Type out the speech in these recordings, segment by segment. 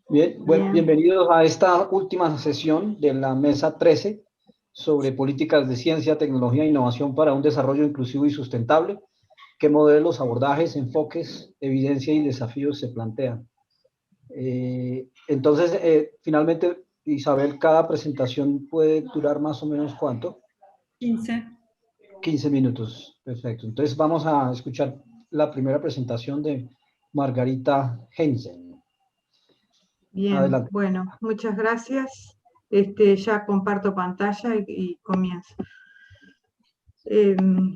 Bien, bueno, Bien, bienvenidos a esta última sesión de la Mesa 13 sobre políticas de ciencia, tecnología e innovación para un desarrollo inclusivo y sustentable. ¿Qué modelos, abordajes, enfoques, evidencia y desafíos se plantean? Finalmente, Isabel, cada presentación puede durar más o menos ¿cuánto? 15. 15 minutos, perfecto. Entonces vamos a escuchar la primera presentación de Margarita Heinzen. bien. Adelante. Bueno, muchas gracias. Ya comparto pantalla y comienzo. Em,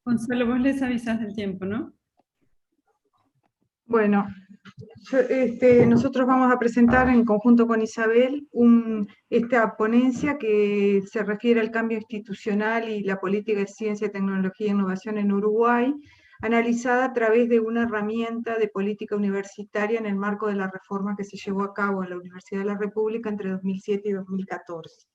Consuelo, vos les avisas del tiempo, ¿no? bueno, nosotros vamos a presentar en conjunto con Isabel esta ponencia que se refiere al cambio institucional y la política de ciencia, tecnología e innovación en Uruguay, analizada a través de una herramienta de política universitaria en el marco de la reforma que se llevó a cabo en la Universidad de la República entre 2007 y 2014.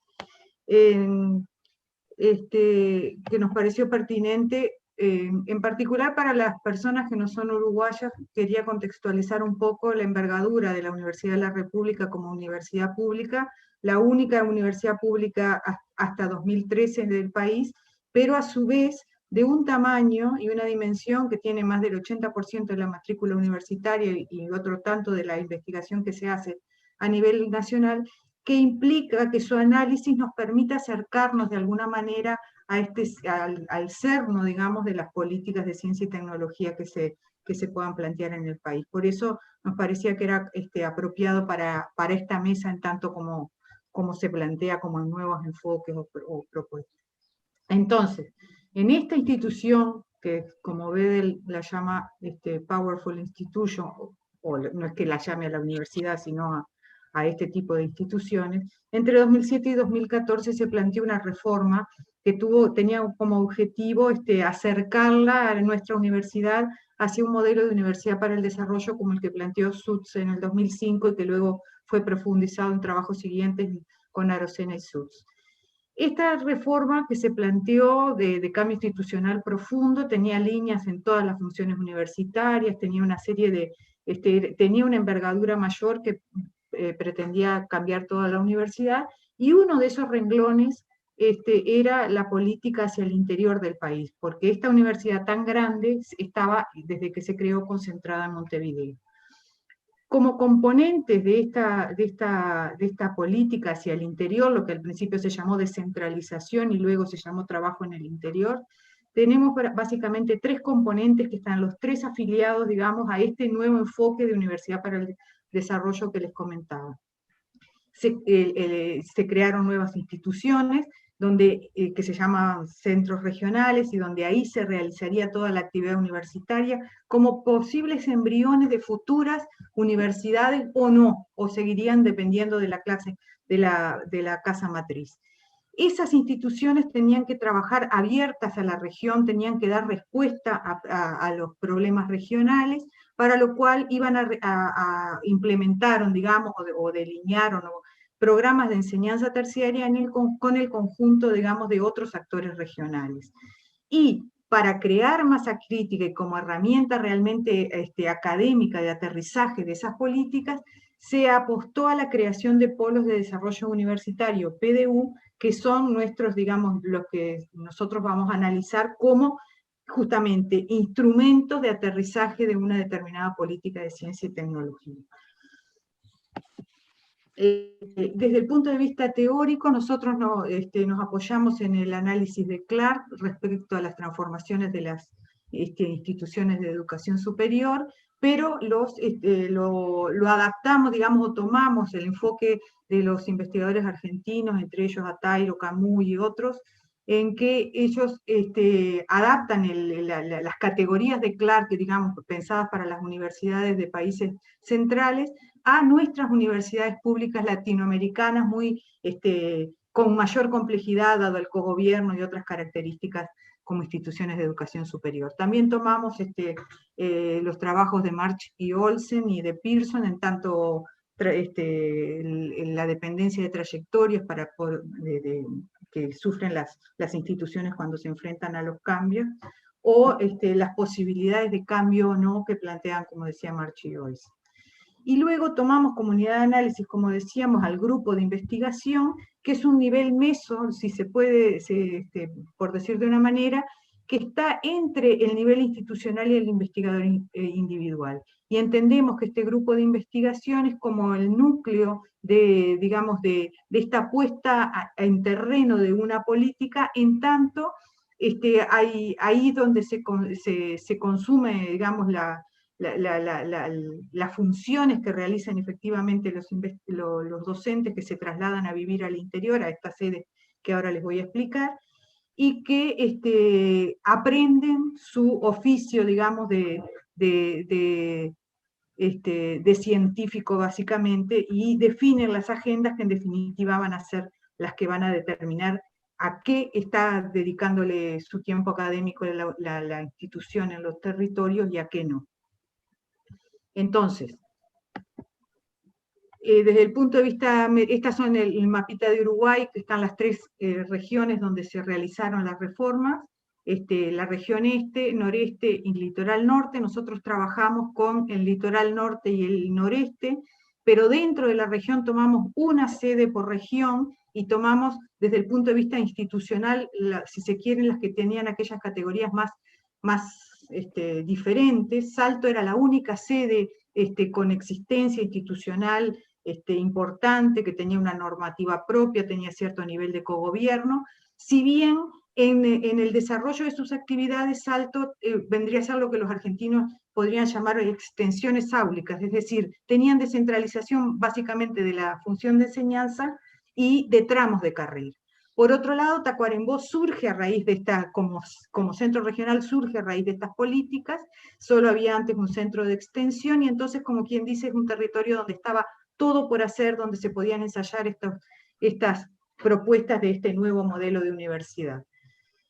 Que nos pareció pertinente, en particular para las personas que no son uruguayas. Quería contextualizar un poco la envergadura de la Universidad de la República como universidad pública, la única universidad pública hasta 2013 del país, pero a su vez de un tamaño y una dimensión que tiene más del 80% de la matrícula universitaria y otro tanto de la investigación que se hace a nivel nacional, que implica que su análisis nos permita acercarnos de alguna manera al cerno, digamos, de las políticas de ciencia y tecnología que se puedan plantear en el país. Por eso nos parecía que era apropiado para esta mesa en tanto como se plantea como en nuevos enfoques o propuestas. Entonces, en esta institución, que como Bedel la llama Powerful Institution, o no es que la llame a la universidad, sino a este tipo de instituciones, entre 2007 y 2014 se planteó una reforma que tenía como objetivo acercarla a nuestra universidad hacia un modelo de universidad para el desarrollo como el que planteó Sutz en el 2005 y que luego fue profundizado en trabajos siguientes con Arocena y Sutz. Esta reforma que se planteó de cambio institucional profundo tenía líneas en todas las funciones universitarias, tenía una serie tenía una envergadura mayor que pretendía cambiar toda la universidad, y uno de esos renglones era la política hacia el interior del país, porque esta universidad tan grande estaba, desde que se creó, concentrada en Montevideo. Como componentes de esta política hacia el interior, lo que al principio se llamó descentralización y luego se llamó trabajo en el interior, tenemos básicamente tres componentes que están los tres afiliados, digamos, a este nuevo enfoque de Universidad para el Desarrollo que les comentaba. Se crearon nuevas instituciones que se llaman centros regionales, y donde ahí se realizaría toda la actividad universitaria como posibles embriones de futuras universidades o no, o seguirían dependiendo de la clase de la casa matriz. Esas instituciones tenían que trabajar abiertas a la región, tenían que dar respuesta a los problemas regionales, para lo cual iban implementaron, digamos, o delinearon programas de enseñanza terciaria con el conjunto, digamos, de otros actores regionales. Y para crear masa crítica y como herramienta realmente académica de aterrizaje de esas políticas, se apostó a la creación de polos de desarrollo universitario, PDU, que son nuestros, digamos, los que nosotros vamos a analizar como justamente instrumentos de aterrizaje de una determinada política de ciencia y tecnología. Desde el punto de vista teórico, nosotros nos apoyamos en el análisis de Clark respecto a las transformaciones de las instituciones de educación superior, pero lo adaptamos, digamos, o tomamos el enfoque de los investigadores argentinos, entre ellos Atairo, Camus y otros, en que ellos adaptan las categorías de Clark, digamos, pensadas para las universidades de países centrales, a nuestras universidades públicas latinoamericanas con mayor complejidad, dado el cogobierno y otras características como instituciones de educación superior. También tomamos los trabajos de March y Olsen y de Pearson, en tanto la dependencia de trayectorias que sufren las instituciones cuando se enfrentan a los cambios, o las posibilidades de cambio o no que plantean, como decía Marchi Joyce. Y luego tomamos como unidad de análisis, como decíamos, al grupo de investigación, que es un nivel meso, si se puede, por decir de una manera, que está entre el nivel institucional y el investigador individual. Y entendemos que este grupo de investigación es como el núcleo de, digamos, de esta puesta en terreno de una política, en tanto ahí donde se consume, digamos, las funciones que realizan efectivamente los docentes que se trasladan a vivir al interior, a esta sede que ahora les voy a explicar, y que aprenden su oficio, digamos, de científico básicamente, y definen las agendas que en definitiva van a ser las que van a determinar a qué está dedicándole su tiempo académico la institución en los territorios y a qué no. Entonces, desde el punto de vista, estas son el mapita de Uruguay, que están las 3 regiones donde se realizaron las reformas, la región este, noreste y litoral norte. Nosotros trabajamos con el litoral norte y el noreste, pero dentro de la región tomamos una sede por región y tomamos desde el punto de vista institucional, si se quieren, las que tenían aquellas categorías más diferentes. Salto era la única sede con existencia institucional importante, que tenía una normativa propia, tenía cierto nivel de cogobierno, si bien en el desarrollo de sus actividades Salto vendría a ser lo que los argentinos podrían llamar extensiones áulicas, es decir, tenían descentralización básicamente de la función de enseñanza y de tramos de carrera. Por otro lado, Tacuarembó surge a raíz de esta, como centro regional, surge a raíz de estas políticas. Solo había antes un centro de extensión, y entonces, como quien dice, es un territorio donde estaba todo por hacer, donde se podían ensayar estas propuestas de este nuevo modelo de universidad.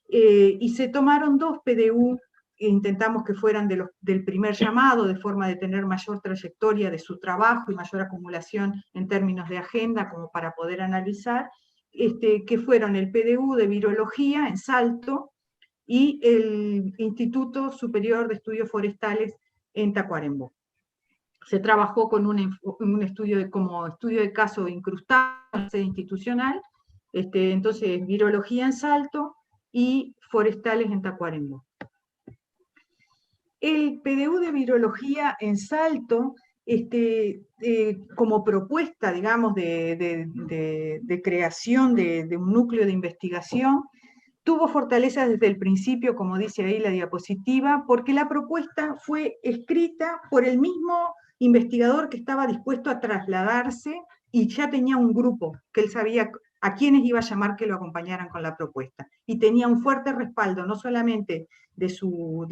Y se tomaron 2 PDU, intentamos que fueran del primer llamado, de forma de tener mayor trayectoria de su trabajo y mayor acumulación en términos de agenda, como para poder analizar, que fueron el PDU de Virología en Salto y el Instituto Superior de Estudios Forestales en Tacuarembó. Se trabajó con un estudio como estudio de caso incrustado en la sede institucional, entonces Virología en Salto y Forestales en Tacuarembó. El PDU de Virología en Salto, como propuesta, digamos, de creación de un núcleo de investigación, tuvo fortaleza desde el principio, como dice ahí la diapositiva, porque la propuesta fue escrita por el mismo investigador que estaba dispuesto a trasladarse y ya tenía un grupo que él sabía a quienes iba a llamar que lo acompañaran con la propuesta. Y tenía un fuerte respaldo, no solamente de su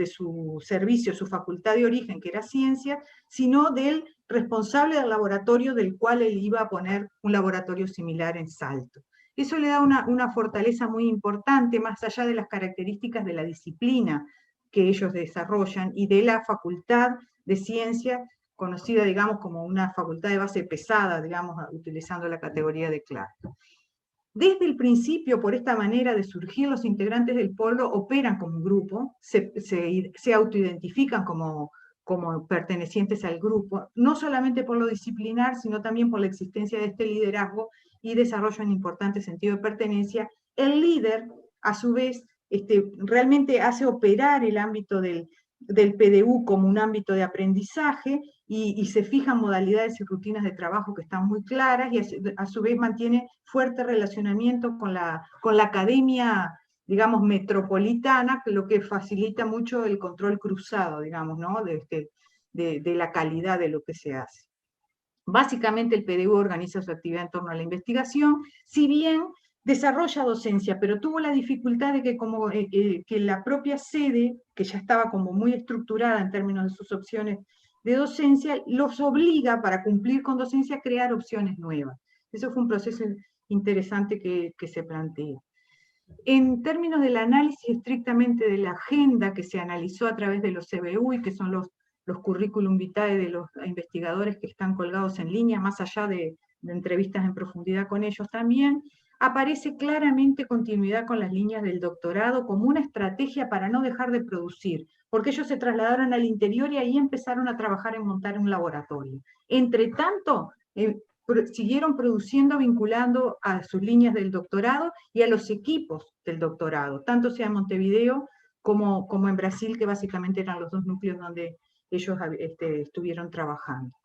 servicio, su facultad de origen, que era ciencia, sino del responsable del laboratorio del cual él iba a poner un laboratorio similar en Salto. Eso le da una fortaleza muy importante, más allá de las características de la disciplina que ellos desarrollan y de la facultad de ciencia, conocida, digamos, como una facultad de base pesada, digamos, utilizando la categoría de Clark. Desde el principio, por esta manera de surgir, los integrantes del polo operan como un grupo, se autoidentifican como pertenecientes al grupo, no solamente por lo disciplinar, sino también por la existencia de este liderazgo y desarrollo en importante sentido de pertenencia. El líder, a su vez, realmente hace operar el ámbito del PDU como un ámbito de aprendizaje, y se fijan modalidades y rutinas de trabajo que están muy claras, y a su vez mantiene fuerte relacionamiento con la academia, digamos, metropolitana, lo que facilita mucho el control cruzado, digamos, ¿no? de la calidad de lo que se hace. Básicamente el PDU organiza su actividad en torno a la investigación, si bien desarrolla docencia, pero tuvo la dificultad de que la propia sede, que ya estaba como muy estructurada en términos de sus opciones de docencia, los obliga, para cumplir con docencia, a crear opciones nuevas. Eso fue un proceso interesante que se planteó. En términos del análisis estrictamente de la agenda que se analizó a través de los CBU, y que son los currículum vitae de los investigadores que están colgados en línea, más allá de entrevistas en profundidad con ellos también, aparece claramente continuidad con las líneas del doctorado como una estrategia para no dejar de producir, porque ellos se trasladaron al interior y ahí empezaron a trabajar en montar un laboratorio. Entre tanto, siguieron produciendo, vinculando a sus líneas del doctorado y a los equipos del doctorado, tanto sea en Montevideo como en Brasil, que básicamente eran los dos núcleos donde ellos estuvieron trabajando.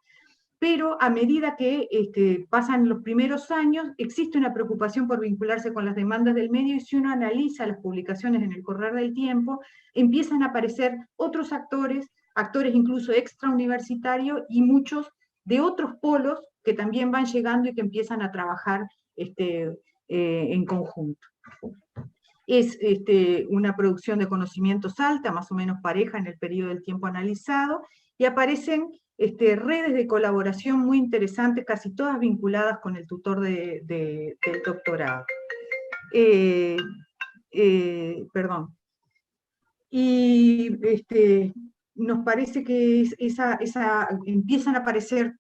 Pero a medida que pasan los primeros años, existe una preocupación por vincularse con las demandas del medio, y si uno analiza las publicaciones en el correr del tiempo, empiezan a aparecer otros actores, actores incluso extrauniversitarios, y muchos de otros polos que también van llegando y que empiezan a trabajar en conjunto. Es una producción de conocimientos alta, más o menos pareja en el periodo del tiempo analizado, y aparecen redes de colaboración muy interesantes, casi todas vinculadas con el tutor del doctorado. Perdón. Y nos parece que empiezan a aparecer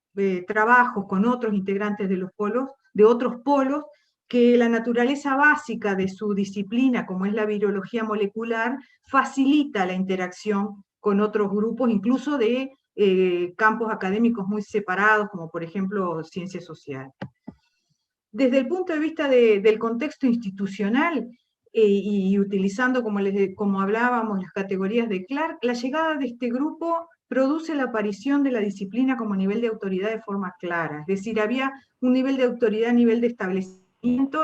trabajos con otros integrantes de otros polos, que la naturaleza básica de su disciplina, como es la virología molecular, facilita la interacción con otros grupos, incluso de campos académicos muy separados, como por ejemplo ciencia social. Desde el punto de vista del contexto institucional, y utilizando, como hablábamos, las categorías de Clark, la llegada de este grupo produce la aparición de la disciplina como nivel de autoridad de forma clara. Es decir, había un nivel de autoridad a nivel de establecimiento,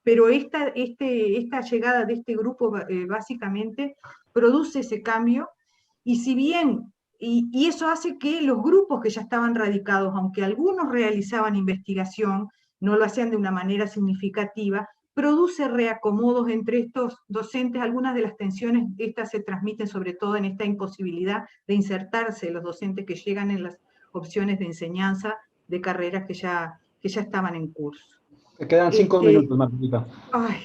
pero esta llegada de este grupo básicamente produce ese cambio, y si bien y eso hace que los grupos que ya estaban radicados, aunque algunos realizaban investigación, no lo hacían de una manera significativa, produce reacomodos entre estos docentes. Algunas de las tensiones estas se transmiten sobre todo en esta imposibilidad de insertarse los docentes que llegan en las opciones de enseñanza de carreras que ya estaban en curso. Te quedan 5 minutos, Margarita. Ay,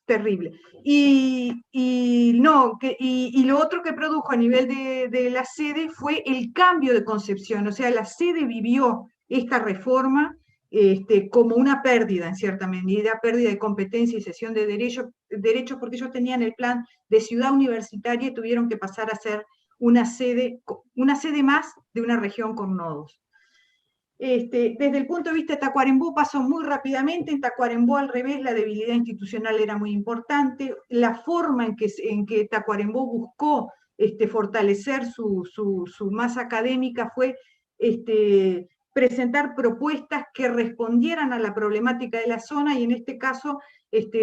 terrible. Y lo otro que produjo a nivel de la sede fue el cambio de concepción. O sea, la sede vivió esta reforma como una pérdida, en cierta medida, pérdida de competencia y cesión de derechos, porque ellos tenían el plan de ciudad universitaria y tuvieron que pasar a ser una sede más de una región con nodos. Desde el punto de vista de Tacuarembó pasó muy rápidamente. En Tacuarembó, al revés, la debilidad institucional era muy importante. La forma en que Tacuarembó buscó fortalecer su masa académica fue presentar propuestas que respondieran a la problemática de la zona, y en este caso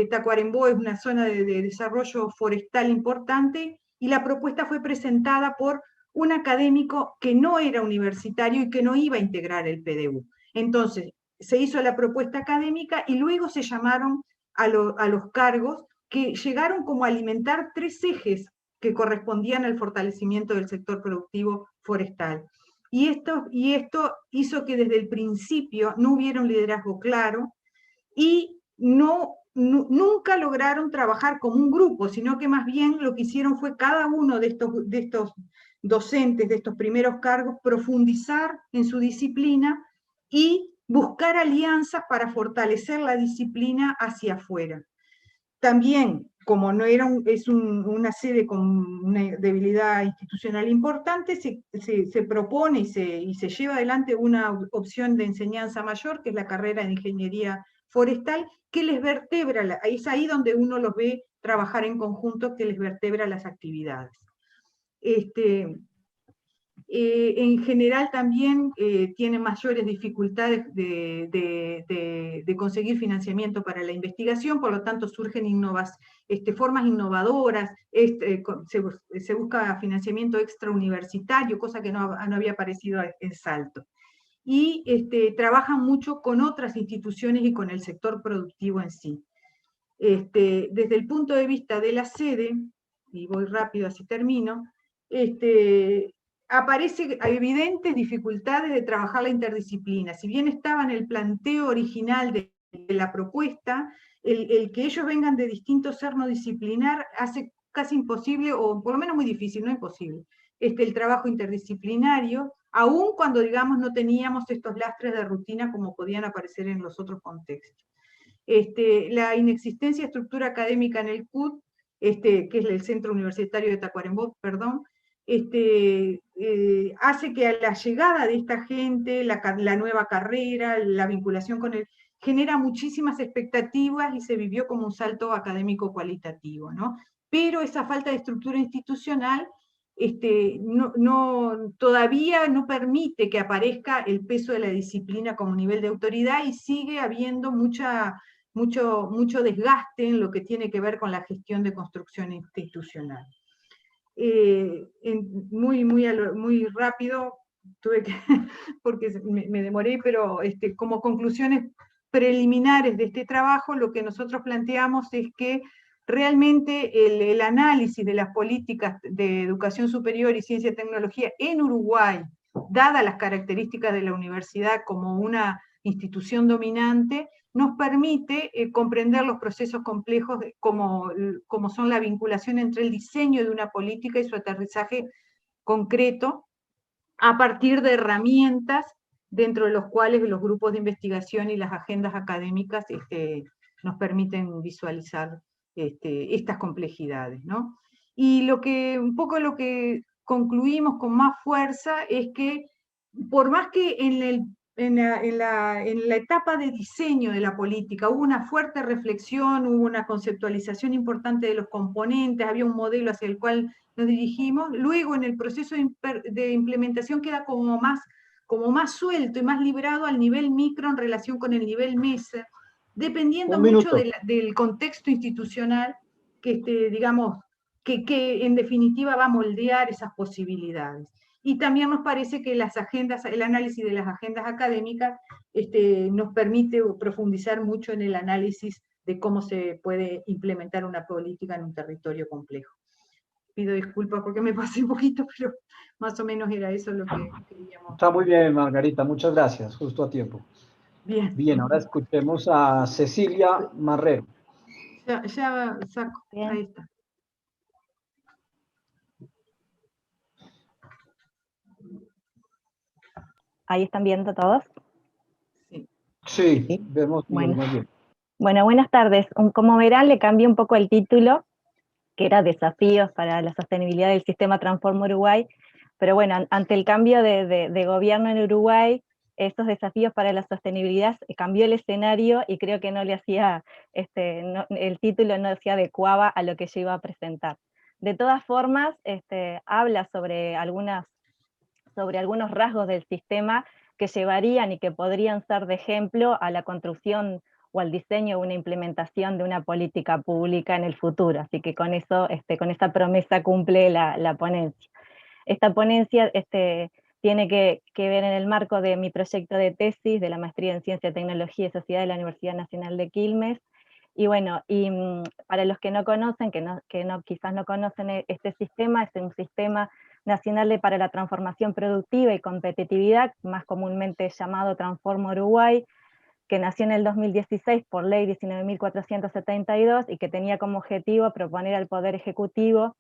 Tacuarembó es una zona de desarrollo forestal importante, y la propuesta fue presentada por un académico que no era universitario y que no iba a integrar el PDU. Entonces, se hizo la propuesta académica y luego se llamaron a los cargos, que llegaron como a alimentar 3 ejes que correspondían al fortalecimiento del sector productivo forestal. Y esto hizo que desde el principio no hubiera un liderazgo claro, y nunca lograron trabajar como un grupo, sino que más bien lo que hicieron fue cada uno de estos docentes, de estos primeros cargos, profundizar en su disciplina y buscar alianzas para fortalecer la disciplina hacia afuera. También, como no era una sede con una debilidad institucional importante, se propone y se lleva adelante una opción de enseñanza mayor, que es la carrera de ingeniería forestal, que les vertebra, es ahí donde uno los ve trabajar en conjunto, que les vertebra las actividades. En general también tiene mayores dificultades de conseguir financiamiento para la investigación, por lo tanto surgen formas innovadoras, se busca financiamiento extrauniversitario, cosa que no había aparecido en Salto. Y trabajan mucho con otras instituciones y con el sector productivo en sí. Desde el punto de vista de la sede, y voy rápido así termino, aparecen evidentes dificultades de trabajar la interdisciplina. Si bien estaba en el planteo original de la propuesta, el que ellos vengan de distinto cerno disciplinar hace casi imposible, o por lo menos muy difícil, no imposible, el trabajo interdisciplinario, aun cuando, digamos, no teníamos estos lastres de rutina como podían aparecer en los otros contextos. la inexistencia de estructura académica en el CUT, que es el Centro Universitario de Tacuarembó, perdón, hace que a la llegada de esta gente, la nueva carrera, la vinculación con él, genera muchísimas expectativas y se vivió como un salto académico cualitativo, ¿no? Pero esa falta de estructura institucional todavía no permite que aparezca el peso de la disciplina como nivel de autoridad y sigue habiendo mucho desgaste en lo que tiene que ver con la gestión de construcción institucional. Muy rápido, tuve que, porque me demoré, pero como conclusiones preliminares de este trabajo, lo que nosotros planteamos es que realmente el análisis de las políticas de educación superior y ciencia y tecnología en Uruguay, dadas las características de la universidad como una institución dominante, nos permite comprender los procesos complejos como son la vinculación entre el diseño de una política y su aterrizaje concreto a partir de herramientas dentro de los cuales los grupos de investigación y las agendas académicas nos permiten visualizar estas complejidades, ¿no? Y un poco lo que concluimos con más fuerza es que por más que en la etapa de diseño de la política hubo una fuerte reflexión, hubo una conceptualización importante de los componentes, había un modelo hacia el cual nos dirigimos, luego en el proceso de implementación queda como más suelto y más librado al nivel micro en relación con el nivel mesa, dependiendo mucho del contexto institucional digamos, que en definitiva va a moldear esas posibilidades. Y también nos parece que el análisis de las agendas académicas nos permite profundizar mucho en el análisis de cómo se puede implementar una política en un territorio complejo. Pido disculpas porque me pasé un poquito, pero más o menos era eso lo que queríamos. Está muy bien, Margarita, muchas gracias, justo a tiempo. Bien. Bien, ahora escuchemos a Cecilia Marrero. Ya saco, bien. Ahí está. ¿Ahí están viendo todos? Sí, ¿sí? Vemos bien. Bueno, buenas tardes. Como verán, le cambié un poco el título, que era Desafíos para la sostenibilidad del sistema Transforma Uruguay, pero bueno, ante el cambio de gobierno en Uruguay, estos desafíos para la sostenibilidad cambió el escenario y creo que no le hacía, el título no se adecuaba a lo que yo iba a presentar. De todas formas, habla sobre algunos rasgos del sistema que llevarían y que podrían ser de ejemplo a la construcción o al diseño o una implementación de una política pública en el futuro. Así que con eso, con esta promesa cumple la ponencia. Esta ponencia tiene que ver en el marco de mi proyecto de tesis de la maestría en Ciencia, Tecnología y Sociedad de la Universidad Nacional de Quilmes. Y bueno, para los que no conocen, quizás no conocen este sistema, es un sistema nacional para la transformación productiva y competitividad, más comúnmente llamado Transforma Uruguay, que nació en el 2016 por ley 19.472 y que tenía como objetivo proponer al Poder Ejecutivo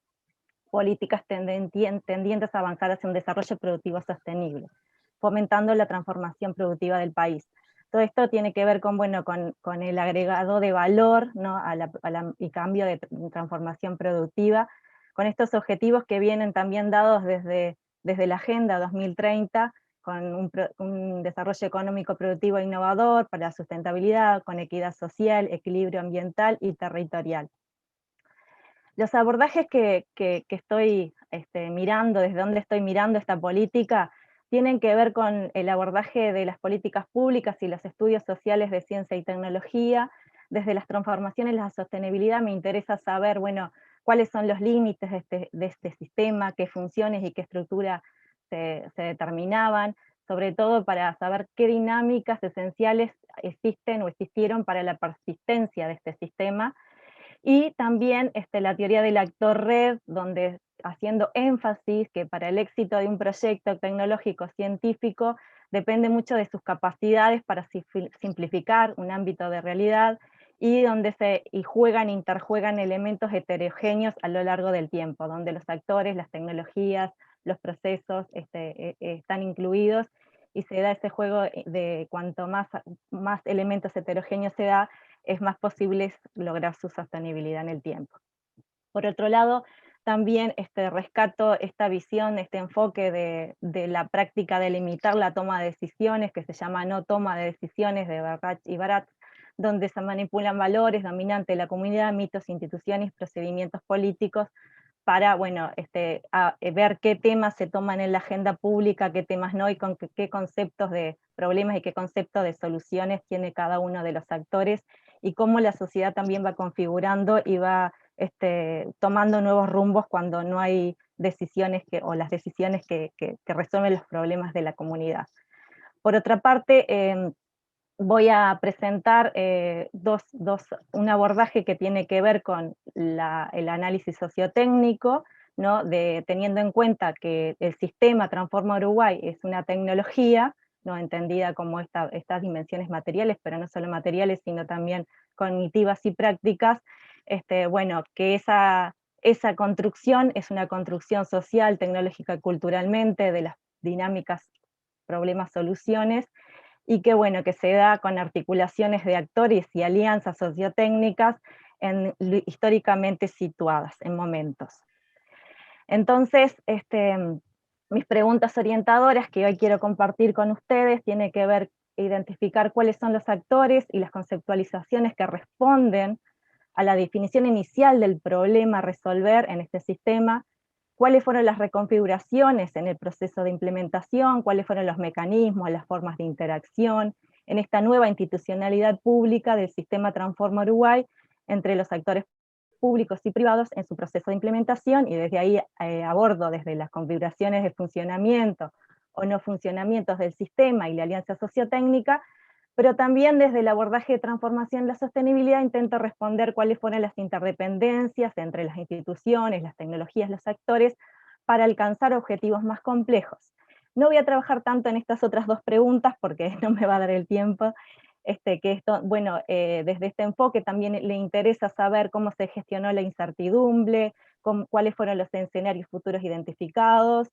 políticas tendientes a avanzar hacia un desarrollo productivo sostenible, fomentando la transformación productiva del país. Todo esto tiene que ver con el agregado de valor, ¿no? y cambio de transformación productiva, con estos objetivos que vienen también dados desde la Agenda 2030, con un desarrollo económico productivo e innovador para la sustentabilidad, con equidad social, equilibrio ambiental y territorial. Los abordajes que estoy mirando, desde donde estoy mirando esta política, tienen que ver con el abordaje de las políticas públicas y los estudios sociales de ciencia y tecnología. Desde las transformaciones y la sostenibilidad me interesa saber, bueno, cuáles son los límites de este sistema, qué funciones y qué estructura se determinaban, sobre todo para saber qué dinámicas esenciales existen o existieron para la persistencia de este sistema. Y también la teoría del actor red, donde haciendo énfasis que para el éxito de un proyecto tecnológico científico depende mucho de sus capacidades para simplificar un ámbito de realidad y donde interjuegan elementos heterogéneos a lo largo del tiempo, donde los actores, las tecnologías, los procesos están incluidos y se da ese juego de cuanto más elementos heterogéneos se da, es más posible lograr su sostenibilidad en el tiempo. Por otro lado, también rescato esta visión, este enfoque de la práctica de limitar la toma de decisiones, que se llama no toma de decisiones, de Barrach y Barat, donde se manipulan valores dominantes de la comunidad, mitos, instituciones, procedimientos políticos, para ver qué temas se toman en la agenda pública, qué temas no, y con qué conceptos de problemas y qué conceptos de soluciones tiene cada uno de los actores, y cómo la sociedad también va configurando y va tomando nuevos rumbos cuando no hay decisiones o las decisiones que resuelven los problemas de la comunidad. Por otra parte, voy a presentar un abordaje que tiene que ver con el análisis sociotécnico, ¿no? Teniendo en cuenta que el sistema Transforma Uruguay es una tecnología, ¿no? Entendida como estas dimensiones materiales, pero no solo materiales, sino también cognitivas y prácticas, que esa construcción es una construcción social, tecnológica y culturalmente de las dinámicas, problemas, soluciones, y que se da con articulaciones de actores y alianzas sociotécnicas históricamente situadas en momentos. Entonces, mis preguntas orientadoras que hoy quiero compartir con ustedes tienen que ver identificar cuáles son los actores y las conceptualizaciones que responden a la definición inicial del problema a resolver en este sistema, cuáles fueron las reconfiguraciones en el proceso de implementación, cuáles fueron los mecanismos, las formas de interacción en esta nueva institucionalidad pública del sistema Transforma Uruguay entre los actores públicos y privados en su proceso de implementación, y desde ahí abordo desde las configuraciones de funcionamiento o no funcionamientos del sistema y la alianza sociotécnica, pero también desde el abordaje de transformación y la sostenibilidad intento responder cuáles fueron las interdependencias entre las instituciones, las tecnologías, los actores, para alcanzar objetivos más complejos. No voy a trabajar tanto en estas otras dos preguntas porque no me va a dar el tiempo, desde este enfoque también le interesa saber cómo se gestionó la incertidumbre, cuáles fueron los escenarios futuros identificados,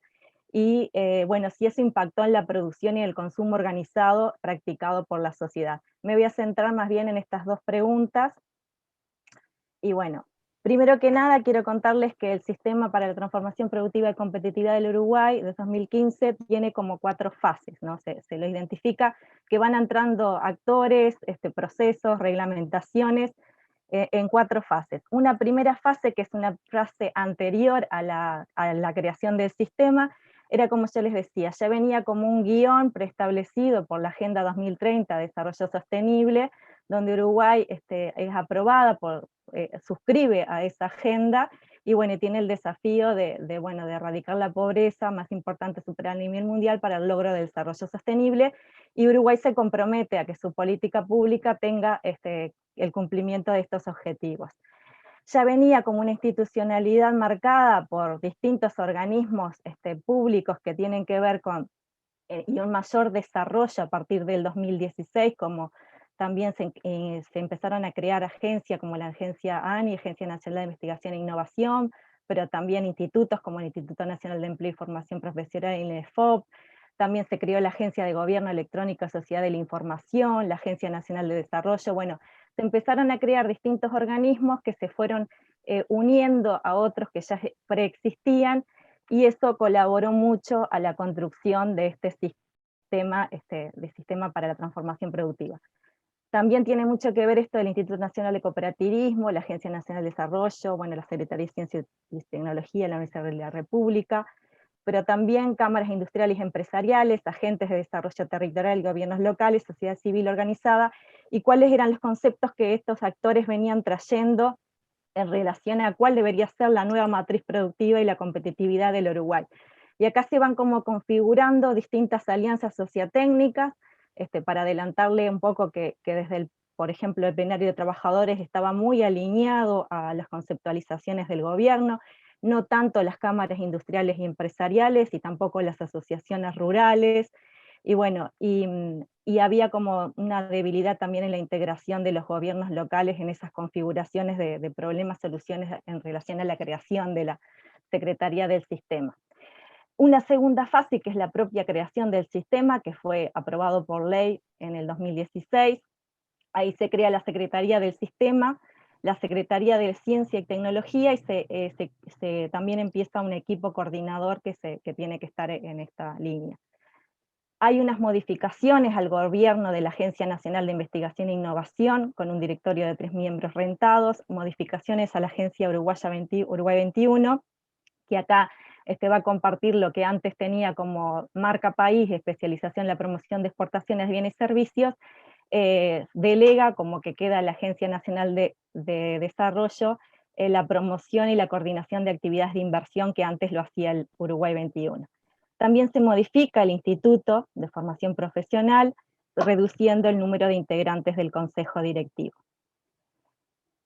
y si eso impactó en la producción y el consumo organizado practicado por la sociedad. Me voy a centrar más bien en estas dos preguntas, y primero que nada quiero contarles que el Sistema para la Transformación Productiva y Competitividad del Uruguay de 2015 tiene como 4 fases, ¿no? Se lo identifica que van entrando actores, procesos, reglamentaciones, en 4 fases. Una primera fase, que es una fase anterior a la creación del sistema, era como yo les decía, ya venía como un guión preestablecido por la Agenda 2030 de Desarrollo Sostenible, donde Uruguay es aprobada, suscribe a esa agenda, y tiene el desafío de erradicar la pobreza, más importante superar a nivel mundial para el logro del desarrollo sostenible, y Uruguay se compromete a que su política pública tenga el cumplimiento de estos objetivos. Ya venía como una institucionalidad marcada por distintos organismos públicos que tienen que ver con y un mayor desarrollo a partir del 2016, como también se empezaron a crear agencias como la Agencia ANI, Agencia Nacional de Investigación e Innovación, pero también institutos como el Instituto Nacional de Empleo y Formación Profesional y el INEFOP. También se creó la Agencia de Gobierno Electrónico y Sociedad de la Información, la Agencia Nacional de Desarrollo. Se empezaron a crear distintos organismos que se fueron uniendo a otros que ya preexistían, y eso colaboró mucho a la construcción de este sistema para la transformación productiva. También tiene mucho que ver esto del Instituto Nacional de Cooperativismo, la Agencia Nacional de Desarrollo, la Secretaría de Ciencia y Tecnología, la Universidad de la República, pero también cámaras industriales y empresariales, agentes de desarrollo territorial, gobiernos locales, sociedad civil organizada, y cuáles eran los conceptos que estos actores venían trayendo en relación a cuál debería ser la nueva matriz productiva y la competitividad del Uruguay. Y acá se van como configurando distintas alianzas sociotécnicas, para adelantarle un poco que desde por ejemplo, el plenario de trabajadores estaba muy alineado a las conceptualizaciones del gobierno, no tanto las cámaras industriales y empresariales, y tampoco las asociaciones rurales, y había como una debilidad también en la integración de los gobiernos locales en esas configuraciones de problemas, soluciones en relación a la creación de la Secretaría del Sistema. Una segunda fase, que es la propia creación del sistema, que fue aprobado por ley en el 2016, Ahí se crea la Secretaría del Sistema, la Secretaría de Ciencia y Tecnología, y también empieza un equipo coordinador que tiene que estar en esta línea. Hay unas modificaciones al gobierno de la Agencia Nacional de Investigación e Innovación, con un directorio de 3 miembros rentados, modificaciones a la Agencia Uruguay 21, que acá va a compartir lo que antes tenía como marca país, especialización en la promoción de exportaciones de bienes y servicios, delega como que queda la Agencia Nacional de Desarrollo la promoción y la coordinación de actividades de inversión que antes lo hacía el Uruguay 21. También se modifica el Instituto de Formación Profesional, reduciendo el número de integrantes del Consejo Directivo.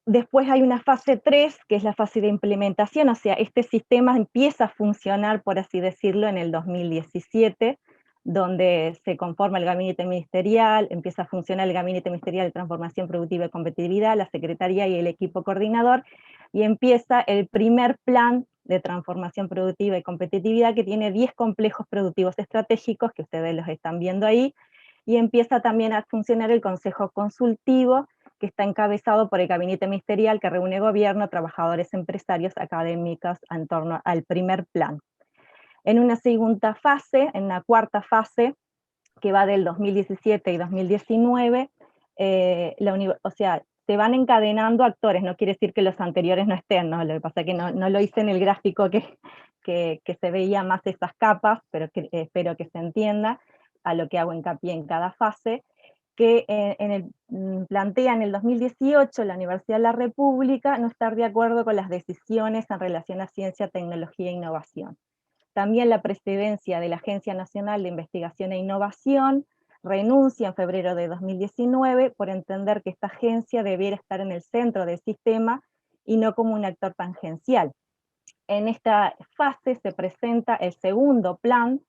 Después hay una fase 3, que es la fase de implementación, o sea, este sistema empieza a funcionar, por así decirlo, en el 2017, donde se conforma el gabinete ministerial, empieza a funcionar el gabinete ministerial de transformación productiva y competitividad, la secretaría y el equipo coordinador, y empieza el primer plan de transformación productiva y competitividad, que tiene 10 complejos productivos estratégicos, que ustedes los están viendo ahí, y empieza también a funcionar el consejo consultivo, que está encabezado por el gabinete ministerial que reúne gobierno, trabajadores, empresarios, académicos en torno al primer plan. En una segunda fase, en una cuarta fase, que va del 2017 y 2019, o sea, se van encadenando actores, no quiere decir que los anteriores no estén, ¿no? Lo que pasa es que no lo hice en el gráfico que se veía más esas capas, pero espero que se entienda a lo que hago hincapié en cada fase, que plantea en el 2018 la Universidad de la República no estar de acuerdo con las decisiones en relación a ciencia, tecnología e innovación. También la presidencia de la Agencia Nacional de Investigación e Innovación renuncia en febrero de 2019 por entender que esta agencia debiera estar en el centro del sistema y no como un actor tangencial. En esta fase se presenta el segundo plan,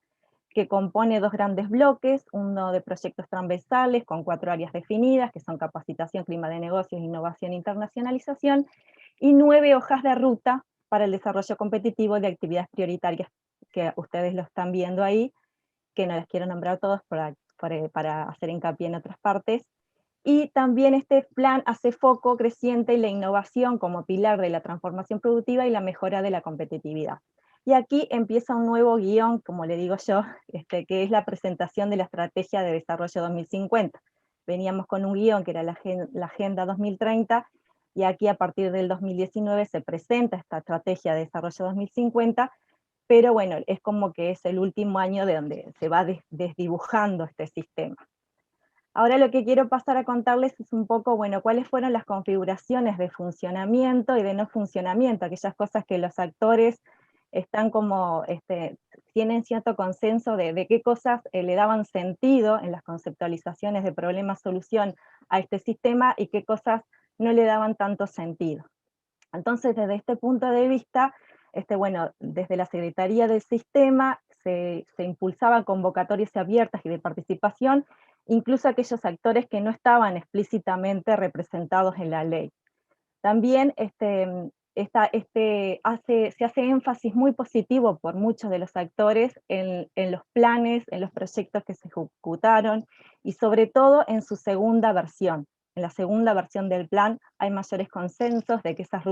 que compone 2 grandes bloques, uno de proyectos transversales con 4 áreas definidas, que son capacitación, clima de negocios, innovación e internacionalización, y 9 hojas de ruta para el desarrollo competitivo de actividades prioritarias, que ustedes lo están viendo ahí, que no les quiero nombrar todos para hacer hincapié en otras partes. Y también este plan hace foco creciente en la innovación como pilar de la transformación productiva y la mejora de la competitividad. Y aquí empieza un nuevo guión, como le digo yo, que es la presentación de la Estrategia de Desarrollo 2050. Veníamos con un guión que era la Agenda 2030, y aquí a partir del 2019 se presenta esta Estrategia de Desarrollo 2050, pero bueno, es como que es el último año de donde se va desdibujando este sistema. Ahora lo que quiero pasar a contarles es un poco, bueno, cuáles fueron las configuraciones de funcionamiento y de no funcionamiento, aquellas cosas que los actores están como, tienen cierto consenso de qué cosas le daban sentido en las conceptualizaciones de problema-solución a este sistema y qué cosas no le daban tanto sentido. Entonces, desde este punto de vista, bueno, desde la Secretaría del Sistema se impulsaban convocatorias abiertas y de participación, incluso aquellos actores que no estaban explícitamente representados en la ley. También se hace énfasis muy positivo por muchos de los actores en los planes, en los proyectos que se ejecutaron, y sobre todo en su segunda versión. En la segunda versión del plan hay mayores consensos de que esas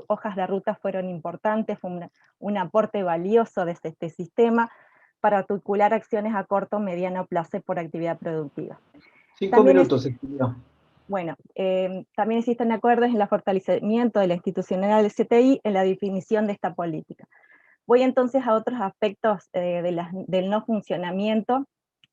hojas de ruta fueron importantes, fue un aporte valioso de este sistema para articular acciones a corto o mediano plazo por actividad productiva. 5 minutos, Cecilia. Bueno, también existen acuerdos en el fortalecimiento de la institucionalidad del CTI en la definición de esta política. Voy entonces a otros aspectos del no funcionamiento.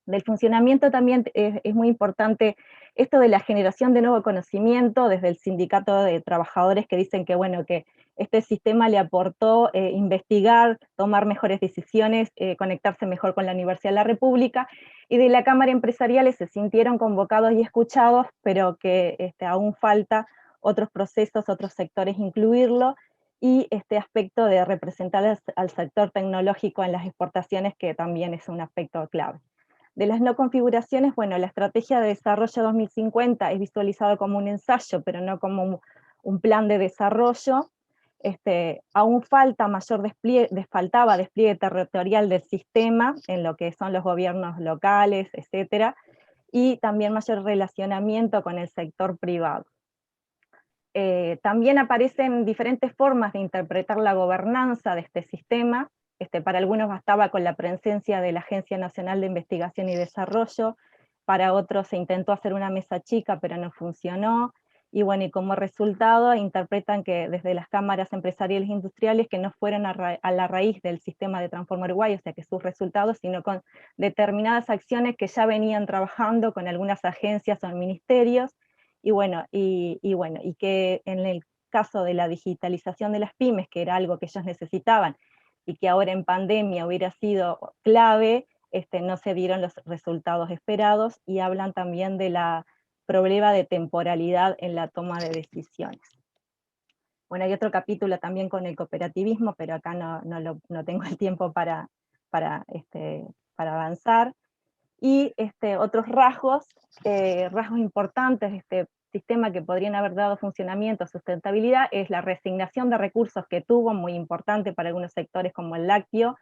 Del funcionamiento también es muy importante esto de la generación de nuevo conocimiento desde el sindicato de trabajadores, que dicen que, bueno, que este sistema le aportó investigar, tomar mejores decisiones, conectarse mejor con la Universidad de la República, y de la Cámara Empresarial se sintieron convocados y escuchados, pero que aún falta otros procesos, otros sectores incluirlo, y este aspecto de representar al sector tecnológico en las exportaciones, que también es un aspecto clave. De las no configuraciones, bueno, la Estrategia de Desarrollo 2050 es visualizado como un ensayo, pero no como un plan de desarrollo. Aún faltaba despliegue territorial del sistema en lo que son los gobiernos locales, etcétera, y también mayor relacionamiento con el sector privado. También aparecen diferentes formas de interpretar la gobernanza de este sistema. Para algunos bastaba con la presencia de la Agencia Nacional de Investigación y Desarrollo, para otros se intentó hacer una mesa chica pero no funcionó, y bueno, y como resultado interpretan que desde las cámaras empresariales e industriales que no fueron a la raíz del sistema de Transforma Uruguay, o sea que sus resultados, sino con determinadas acciones que ya venían trabajando con algunas agencias o ministerios, y bueno, y que en el caso de la digitalización de las pymes, que era algo que ellos necesitaban, y que ahora en pandemia hubiera sido clave, no se dieron los resultados esperados, y hablan también de la problema de temporalidad en la toma de decisiones. Bueno, hay otro capítulo también con el cooperativismo, pero acá no tengo el tiempo para avanzar. Y otros rasgos importantes de este sistema que podrían haber dado funcionamiento, sustentabilidad, es la reasignación de recursos que tuvo, muy importante para algunos sectores como el lácteo,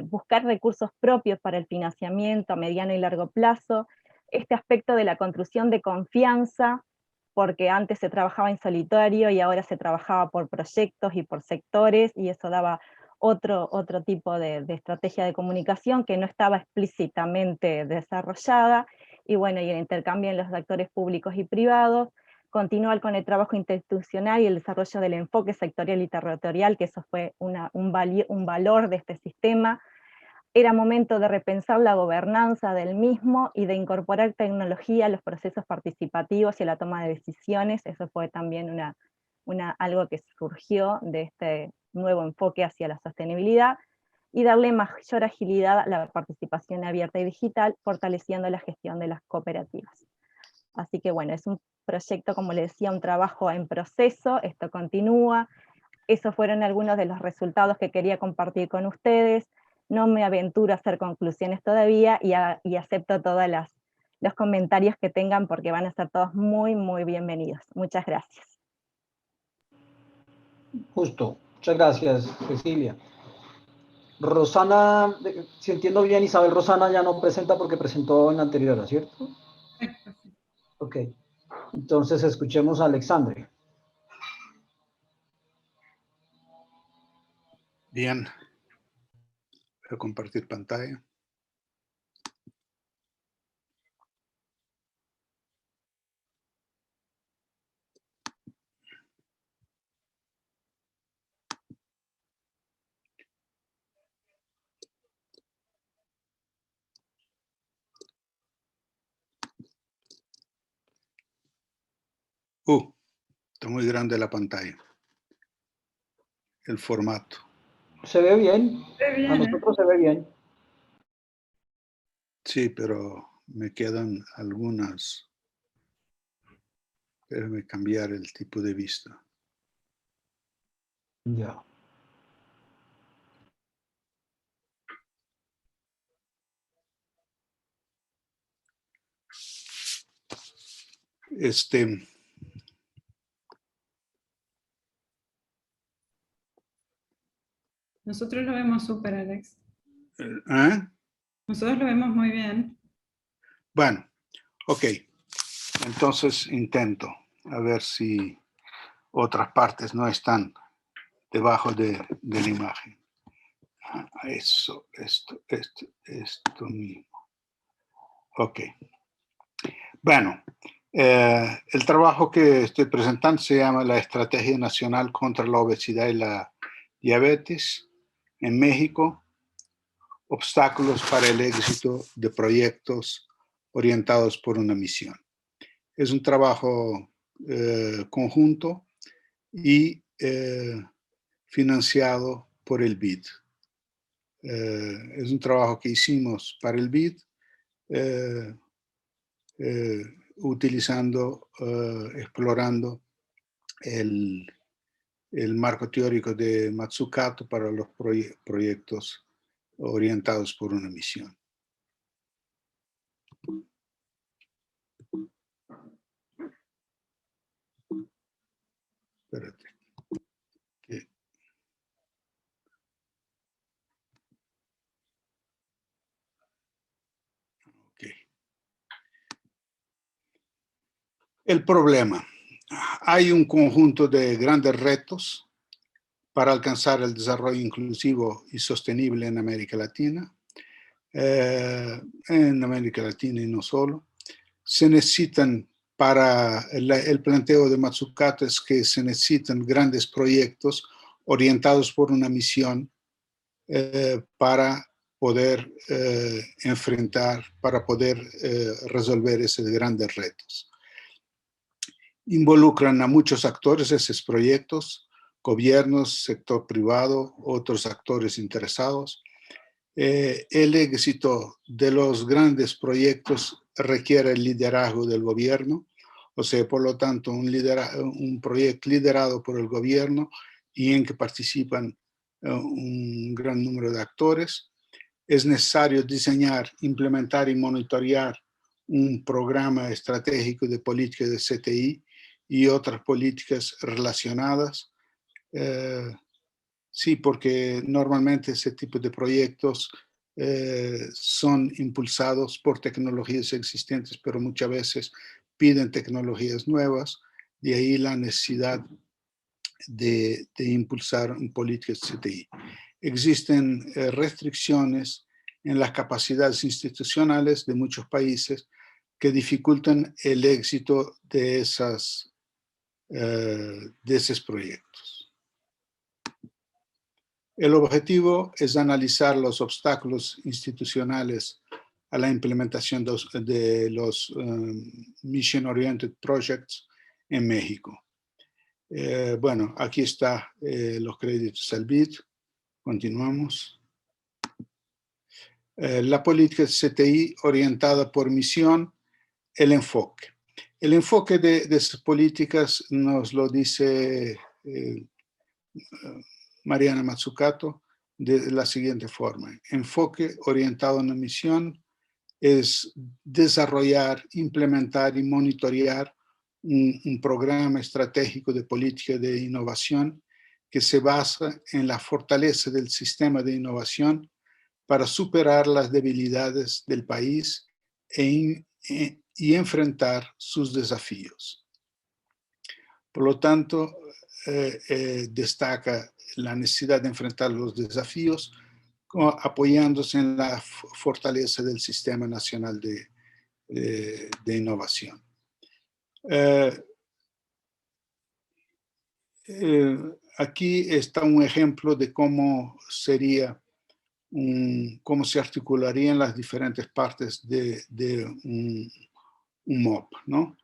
buscar recursos propios para el financiamiento a mediano y largo plazo, este aspecto de la construcción de confianza, porque antes se trabajaba en solitario y ahora se trabajaba por proyectos y por sectores, y eso daba otro tipo de estrategia de comunicación que no estaba explícitamente desarrollada, y bueno, y el intercambio en los actores públicos y privados, continuar con el trabajo institucional y el desarrollo del enfoque sectorial y territorial, que eso fue un valor de este sistema. Era momento de repensar la gobernanza del mismo y de incorporar tecnología a los procesos participativos y a la toma de decisiones. Eso fue también algo que surgió de este nuevo enfoque hacia la sostenibilidad, y darle mayor agilidad a la participación abierta y digital, fortaleciendo la gestión de las cooperativas. Así que bueno, es un proyecto, como les decía, un trabajo en proceso, esto continúa. Esos fueron algunos de los resultados que quería compartir con ustedes. No me aventuro a hacer conclusiones todavía, y acepto todos los comentarios que tengan, porque van a ser todos muy, muy bienvenidos. Muchas gracias. Justo. Muchas gracias, Cecilia. Rosana, si entiendo bien, Isabel Rosana ya no presenta porque presentó en la anterior, ¿cierto? Ok. Entonces escuchemos a Alexandre. Bien. Voy a compartir pantalla. Está muy grande la pantalla. El formato. ¿Se ve bien? Se ve bien, A nosotros se ve bien. Sí, pero me quedan algunas. Déjame cambiar el tipo de vista. Ya. Nosotros lo vemos súper, Alex. ¿Eh? Nosotros lo vemos muy bien. Bueno, ok. Entonces intento a ver si otras partes no están debajo de la imagen. Eso, esto mismo. Ok. Bueno, el trabajo que estoy presentando se llama la Estrategia Nacional contra la Obesidad y la Diabetes en México, obstáculos para el éxito de proyectos orientados por una misión. Es un trabajo conjunto y financiado por el BID. Es un trabajo que hicimos para el BID, utilizando, explorando el marco teórico de Matsukato para los proyectos orientados por una misión. Espérate. Ok. El problema. Hay un conjunto de grandes retos para alcanzar el desarrollo inclusivo y sostenible en América Latina. En América Latina y no solo. Se necesitan, para el planteo de Mazzucato es que se necesitan grandes proyectos orientados por una misión para poder enfrentar, para poder resolver esos grandes retos. Involucran a muchos actores esos proyectos, gobiernos, sector privado, otros actores interesados. El éxito de los grandes proyectos requiere el liderazgo del gobierno, o sea, por lo tanto, un proyecto liderado por el gobierno y en que participan un gran número de actores. Es necesario diseñar, implementar y monitorear un programa estratégico de política de CTI y otras políticas relacionadas. Sí, porque normalmente ese tipo de proyectos son impulsados por tecnologías existentes, pero muchas veces piden tecnologías nuevas, de ahí la necesidad de impulsar políticas CTI. Existen restricciones en las capacidades institucionales de muchos países que dificultan el éxito de esos proyectos. El objetivo es analizar los obstáculos institucionales a la implementación de los Mission Oriented Projects en México. Bueno, aquí están los créditos al BID. Continuamos. La política CTI orientada por misión, el enfoque. El enfoque de esas políticas nos lo dice Mariana Mazzucato de la siguiente forma. Enfoque orientado a una misión es desarrollar, implementar y monitorear un programa estratégico de política de innovación que se basa en la fortaleza del sistema de innovación para superar las debilidades del país y enfrentar sus desafíos. Por lo tanto, destaca la necesidad de enfrentar los desafíos apoyándose en la fortaleza del Sistema Nacional de Innovación. Aquí está un ejemplo de cómo sería, cómo se articularían las diferentes partes de un MOP, ¿no?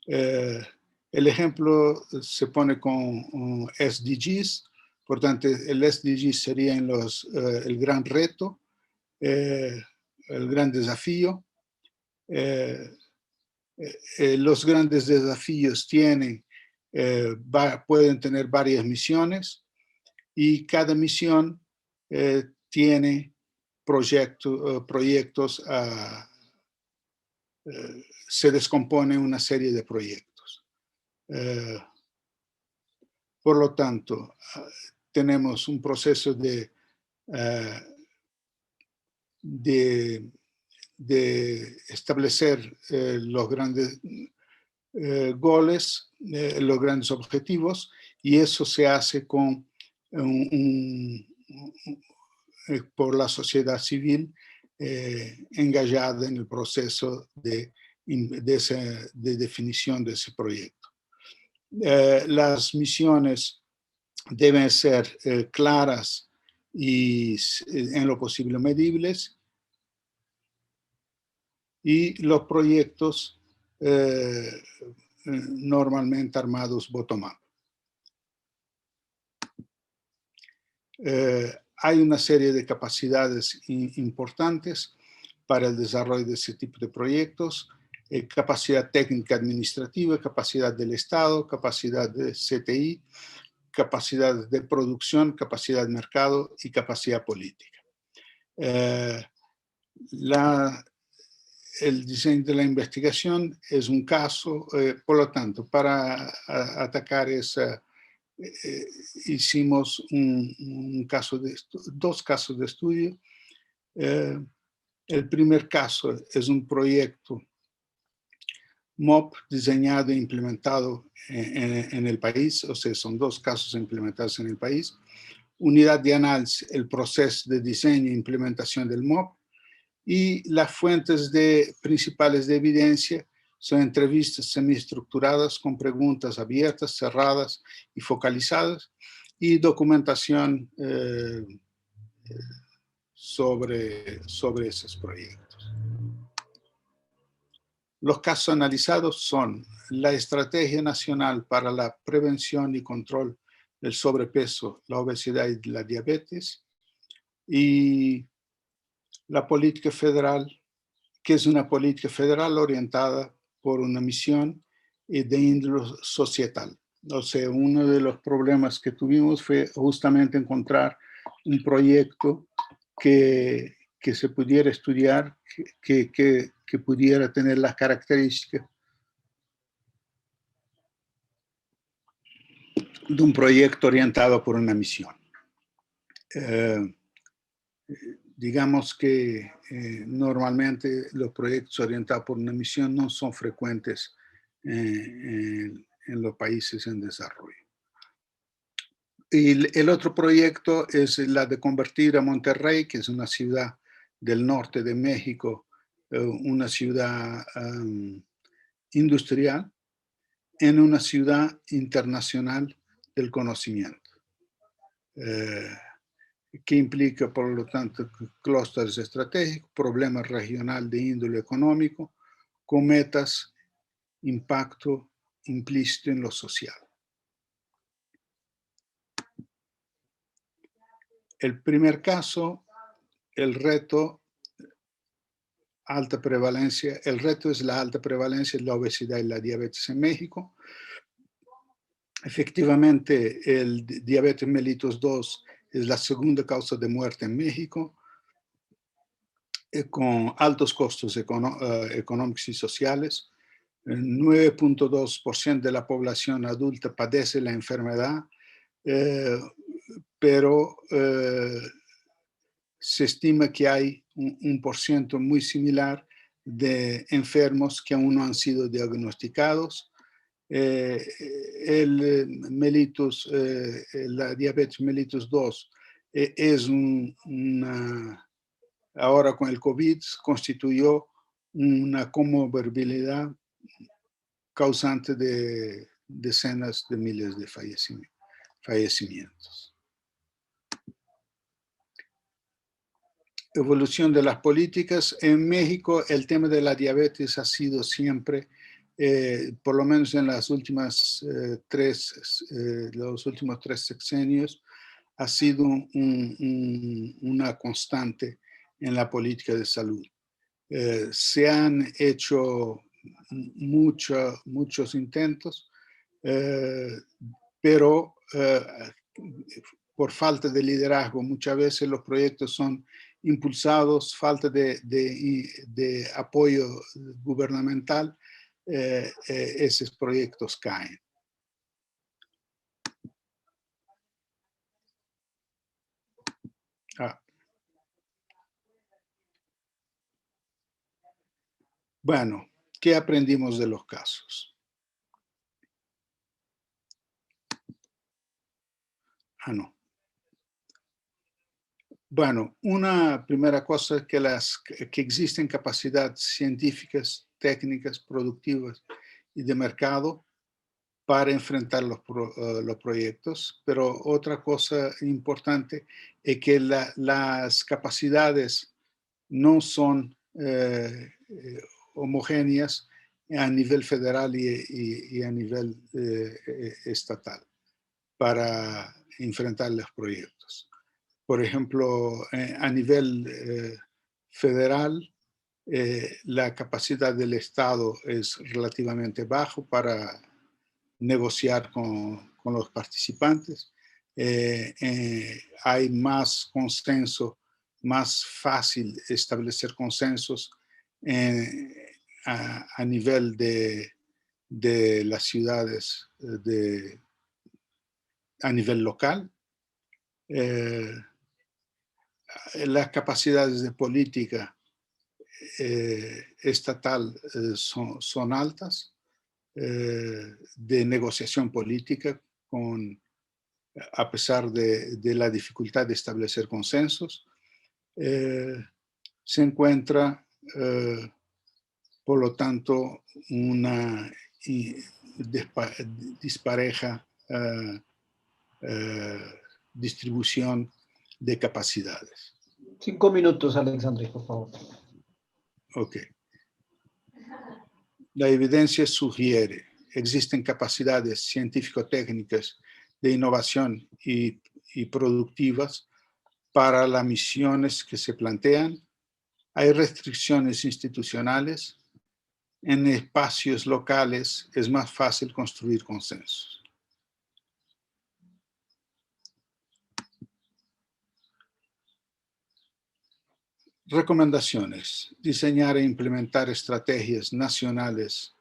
El ejemplo se pone con SDGs, por tanto, el SDG sería el gran reto, el gran desafío. Los grandes desafíos pueden tener varias misiones y cada misión tiene proyectos, se descompone una serie de proyectos. Por lo tanto, tenemos un proceso de establecer los grandes goles, los grandes objetivos, y eso se hace con por la sociedad civil engajada en el proceso de definición de ese proyecto. Las misiones deben ser claras y en lo posible medibles, y los proyectos normalmente armados bottom-up. Hay una serie de capacidades importantes para el desarrollo de ese tipo de proyectos: capacidad técnica administrativa, capacidad del Estado, capacidad de CTI, capacidad de producción, capacidad de mercado y capacidad política. El diseño de la investigación es un caso, por lo tanto, para atacar esa, hicimos dos casos de estudio. El primer caso es un proyecto MOP diseñado e implementado en el país, o sea, son 2 casos implementados en el país. Unidad de análisis, el proceso de diseño e implementación del MOP. Y las fuentes principales de evidencia son entrevistas semiestructuradas con preguntas abiertas, cerradas y focalizadas, y documentación sobre esos proyectos. Los casos analizados son la Estrategia Nacional para la Prevención y Control del Sobrepeso, la Obesidad y la Diabetes, y la política federal, que es una política federal orientada por una misión de índole societal. O sea, uno de los problemas que tuvimos fue justamente encontrar un proyecto que se pudiera estudiar, que pudiera tener las características de un proyecto orientado por una misión. Digamos que normalmente los proyectos orientados por una misión no son frecuentes en los países en desarrollo. Y el otro proyecto es la de convertir a Monterrey, que es una ciudad del norte de México, una ciudad industrial, en una ciudad internacional del conocimiento. Que implica, por lo tanto, clústeres estratégicos, problemas regional de índole económico, con metas, impacto implícito en lo social. El primer caso, el reto, alta prevalencia, el reto es la alta prevalencia de la obesidad y la diabetes en México. Efectivamente, el diabetes mellitus 2 es la segunda causa de muerte en México, con altos costos económicos y sociales. 9.2% de la población adulta padece la enfermedad, pero se estima que hay un % muy similar de enfermos que aún no han sido diagnosticados. La diabetes mellitus 2 es ahora con el COVID constituyó una comorbilidad causante de decenas de miles de fallecimientos. Evolución de las políticas. En México el tema de la diabetes ha sido siempre, por lo menos en las últimas los últimos 3 sexenios, ha sido una constante en la política de salud. Se han hecho muchos intentos, pero por falta de liderazgo muchas veces los proyectos son impulsados, falta de apoyo gubernamental, esos proyectos caen. Bueno, ¿qué aprendimos de los casos? No. Bueno, una primera cosa es que existen capacidades científicas, técnicas, productivas y de mercado para enfrentar los proyectos, pero otra cosa importante es que las capacidades no son homogéneas a nivel federal y a nivel estatal para enfrentar los proyectos. Por ejemplo, a nivel federal, la capacidad del Estado es relativamente baja para negociar con los participantes. Hay más consenso, más fácil establecer consensos a nivel de las ciudades, a nivel local. Las capacidades de política estatal son altas, de negociación política, a pesar de la dificultad de establecer consensos. Se encuentra, por lo tanto, una dispareja distribución de capacidades. 5 minutos, Alexandre, por favor. Ok. La evidencia sugiere, existen capacidades científico-técnicas de innovación y productivas para las misiones que se plantean. Hay restricciones institucionales. En espacios locales es más fácil construir consensos. Recomendaciones. Diseñar e implementar estrategias nacionales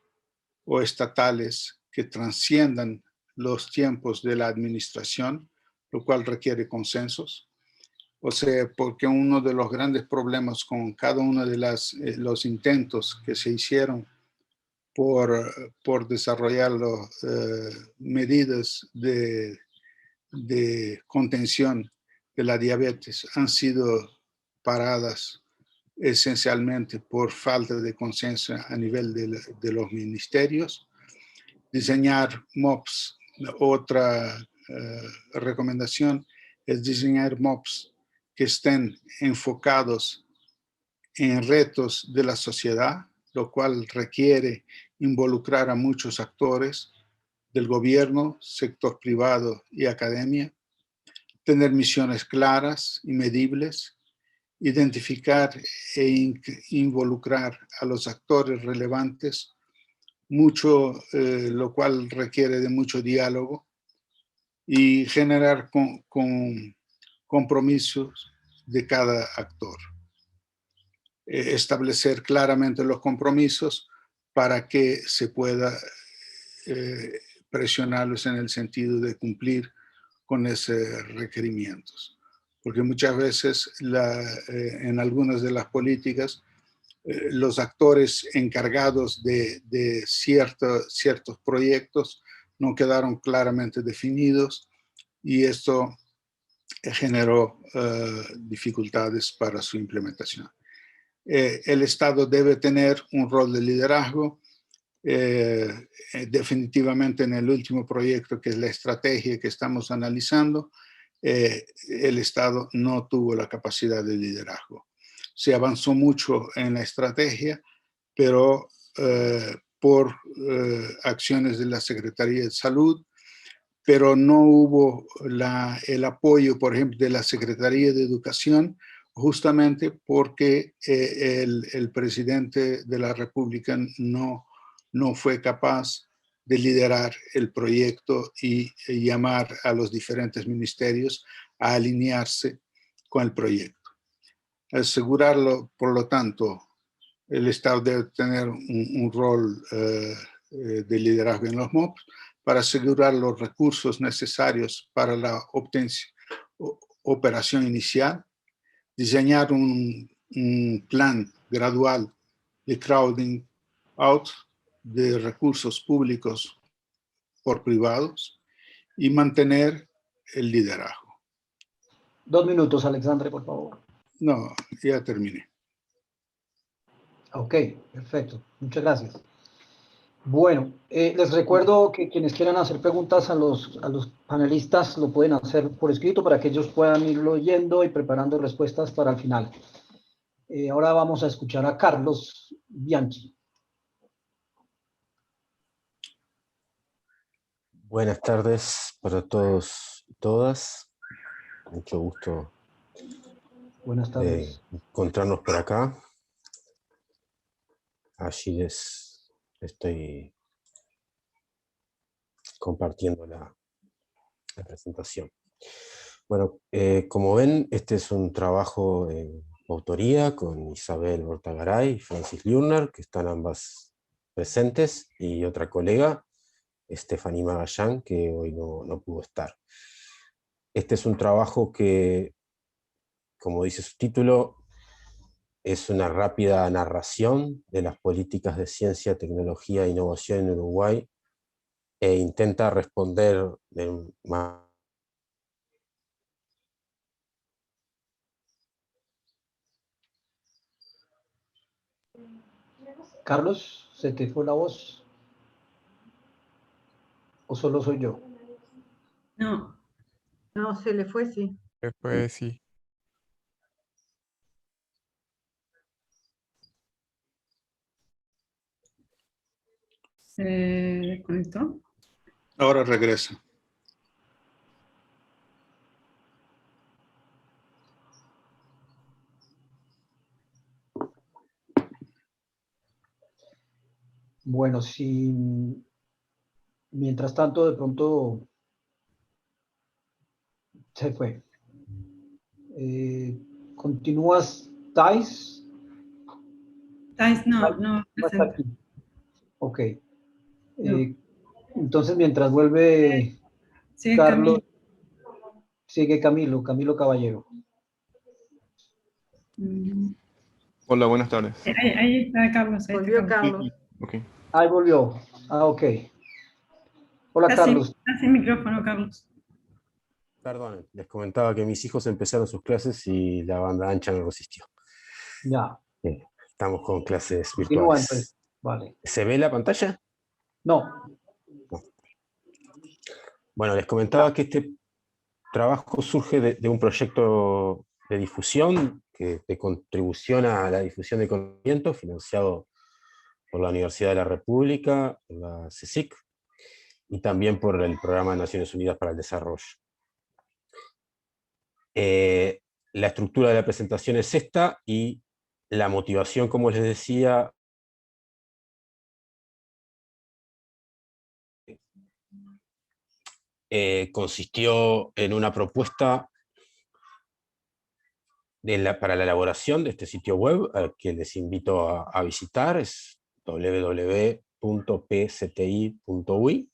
o estatales que trasciendan los tiempos de la administración, lo cual requiere consensos. O sea, porque uno de los grandes problemas con cada uno de los intentos que se hicieron por desarrollar medidas de contención de la diabetes han sido paradas esencialmente por falta de consenso a nivel de los ministerios. Diseñar MOPs, otra recomendación es diseñar MOPs que estén enfocados en retos de la sociedad, lo cual requiere involucrar a muchos actores del gobierno, sector privado y academia, tener misiones claras y medibles, identificar e involucrar a los actores relevantes, lo cual requiere de mucho diálogo, y generar compromisos de cada actor. Establecer claramente los compromisos para que se pueda presionarlos en el sentido de cumplir con esos requerimientos. Porque muchas veces en algunas de las políticas los actores encargados de ciertos proyectos no quedaron claramente definidos y esto generó dificultades para su implementación. El Estado debe tener un rol de liderazgo. Definitivamente en el último proyecto, que es la estrategia que estamos analizando, el Estado no tuvo la capacidad de liderazgo. Se avanzó mucho en la estrategia, pero por acciones de la Secretaría de Salud, pero no hubo el apoyo, por ejemplo, de la Secretaría de Educación, justamente porque el presidente de la República no fue capaz de liderar el proyecto y llamar a los diferentes ministerios a alinearse con el proyecto. Asegurarlo, por lo tanto, el Estado debe tener un rol de liderazgo en los MOPs para asegurar los recursos necesarios para la operación inicial, diseñar un plan gradual de crowding out de recursos públicos por privados y mantener el liderazgo. 2 minutos, Alexandre, por favor. No, ya terminé. Ok, perfecto. Muchas gracias. Bueno, les recuerdo que quienes quieran hacer preguntas a los panelistas lo pueden hacer por escrito para que ellos puedan irlo oyendo y preparando respuestas para el final. Ahora vamos a escuchar a Carlos Bianchi. Buenas tardes para todos y todas. Mucho gusto Buenas tardes. Encontrarnos por acá. Allí les estoy compartiendo la presentación. Bueno, como ven, este es un trabajo en autoría con Isabel Bortagaray y Francis Liurner, que están ambas presentes, y otra colega, Stephanie Magallán, que hoy no pudo estar. Este es un trabajo que, como dice su título, es una rápida narración de las políticas de ciencia, tecnología e innovación en Uruguay, e intenta responder de Carlos, ¿se te fue la voz? ¿O solo soy yo? No, No, se le fue, sí. Después sí. se desconectó. Ahora regresa. Bueno, si mientras tanto de pronto se fue. ¿Continúas, Thais? Thais, no No está presente. aquí. Ok. No. Entonces, mientras vuelve Sigue Carlos, Camilo. sigue Camilo Caballero. Mm. Hola, buenas tardes. Ahí está Carlos. Ahí está Volvió Carlos. Carlos. Ok. Ahí volvió. Ah, ok. Hola, Está sin, Carlos. está sin micrófono, Carlos. Perdón, les comentaba que mis hijos empezaron sus clases y la banda ancha no resistió. Ya. Estamos con clases Continúa entonces. virtuales. Vale. ¿Se ve la pantalla? No. Bueno, les comentaba que este trabajo surge de un proyecto de difusión, de contribución a la difusión de conocimiento, financiado por la Universidad de la República, por la CSIC, y también por el Programa de Naciones Unidas para el Desarrollo. La estructura de la presentación es esta, y la motivación, como les decía, consistió en una propuesta para la elaboración de este sitio web, al que les invito a visitar. Es www.pcti.uy,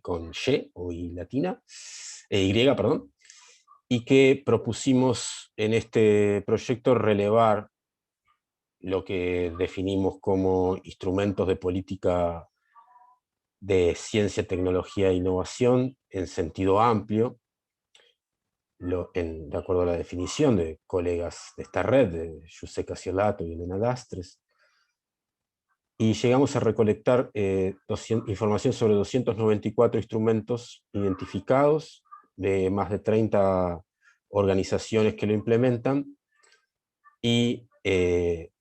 con Y o Y latina, Y, perdón, y que propusimos en este proyecto relevar lo que definimos como instrumentos de política de ciencia, tecnología e innovación en sentido amplio, de acuerdo a la definición de colegas de esta red, de Giuseppe Casiolato y Elena Lastres, y llegamos a recolectar información sobre 294 instrumentos identificados de más de 30 organizaciones que lo implementan, y en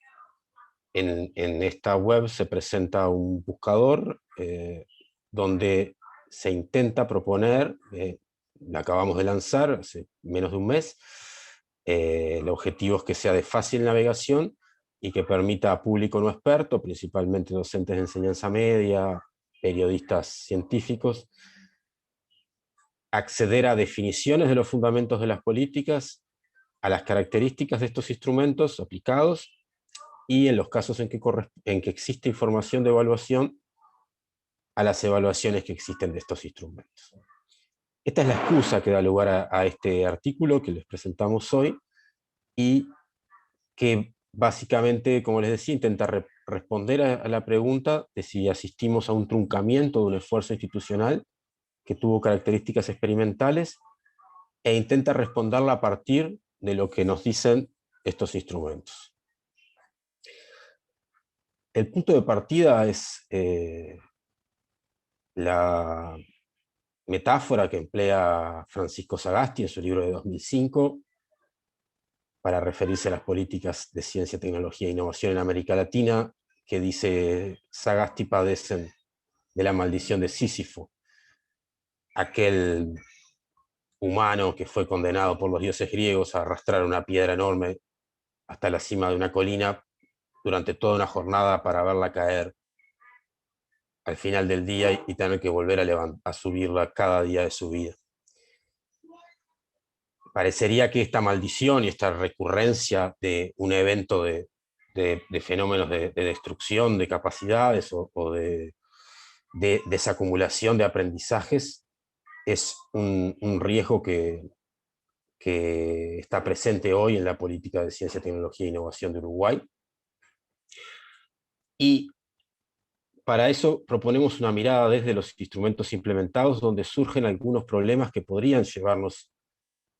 esta web se presenta un buscador donde se intenta proponer, la acabamos de lanzar hace menos de un mes, el objetivo es que sea de fácil navegación y que permita a público no experto, principalmente docentes de enseñanza media, periodistas científicos, acceder a definiciones de los fundamentos de las políticas, a las características de estos instrumentos aplicados, y en los casos en que existe información de evaluación, a las evaluaciones que existen de estos instrumentos. Esta es la excusa que da lugar a este artículo que les presentamos hoy, y que básicamente, como les decía, intenta responder a la pregunta de si asistimos a un truncamiento de un esfuerzo institucional que tuvo características experimentales, e intenta responderla a partir de lo que nos dicen estos instrumentos. El punto de partida es la metáfora que emplea Francisco Sagasti en su libro de 2005 para referirse a las políticas de ciencia, tecnología e innovación en América Latina, que dice: Sagasti padecen de la maldición de Sísifo, aquel humano que fue condenado por los dioses griegos a arrastrar una piedra enorme hasta la cima de una colina durante toda una jornada para verla caer al final del día y tener que volver a subirla cada día de su vida. Parecería que esta maldición y esta recurrencia de un evento de fenómenos de destrucción de capacidades o de desacumulación de aprendizajes es un riesgo que que está presente hoy en la política de ciencia, tecnología e innovación de Uruguay. Y para eso proponemos una mirada desde los instrumentos implementados, donde surgen algunos problemas que podrían llevarnos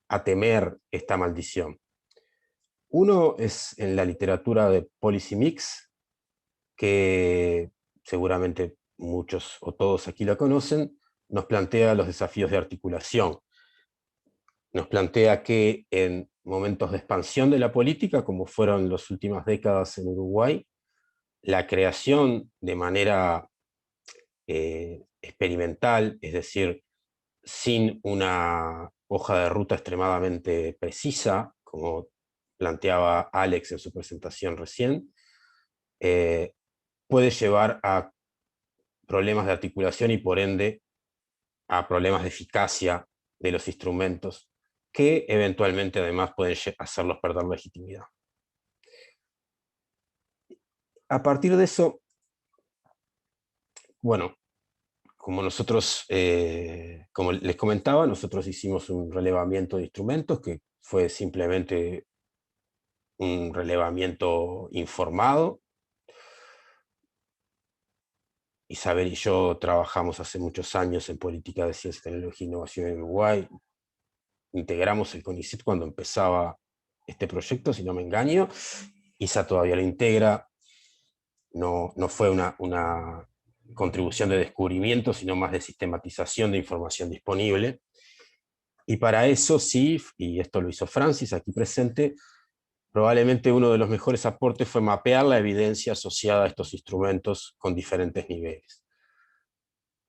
a temer esta maldición. Uno es en la literatura de Policy Mix, que seguramente muchos o todos aquí la conocen, nos plantea los desafíos de articulación. Nos plantea que en momentos de expansión de la política, como fueron las últimas décadas en Uruguay, la creación de manera experimental, es decir, sin una hoja de ruta extremadamente precisa, como planteaba Alex en su presentación recién, puede llevar a problemas de articulación y por ende a problemas de eficacia de los instrumentos, que eventualmente además pueden hacerlos perder legitimidad. A partir de eso, bueno, como nosotros, como les comentaba, nosotros hicimos un relevamiento de instrumentos que fue simplemente un relevamiento informado. Isabel y yo trabajamos hace muchos años en política de ciencia, tecnología e innovación en Uruguay. Integramos el CONICET cuando empezaba este proyecto, si no me engaño. Isa todavía lo integra. No fue una contribución de descubrimiento, sino más de sistematización de información disponible. Y para eso sí, y esto lo hizo Francis aquí presente, probablemente uno de los mejores aportes fue mapear la evidencia asociada a estos instrumentos con diferentes niveles.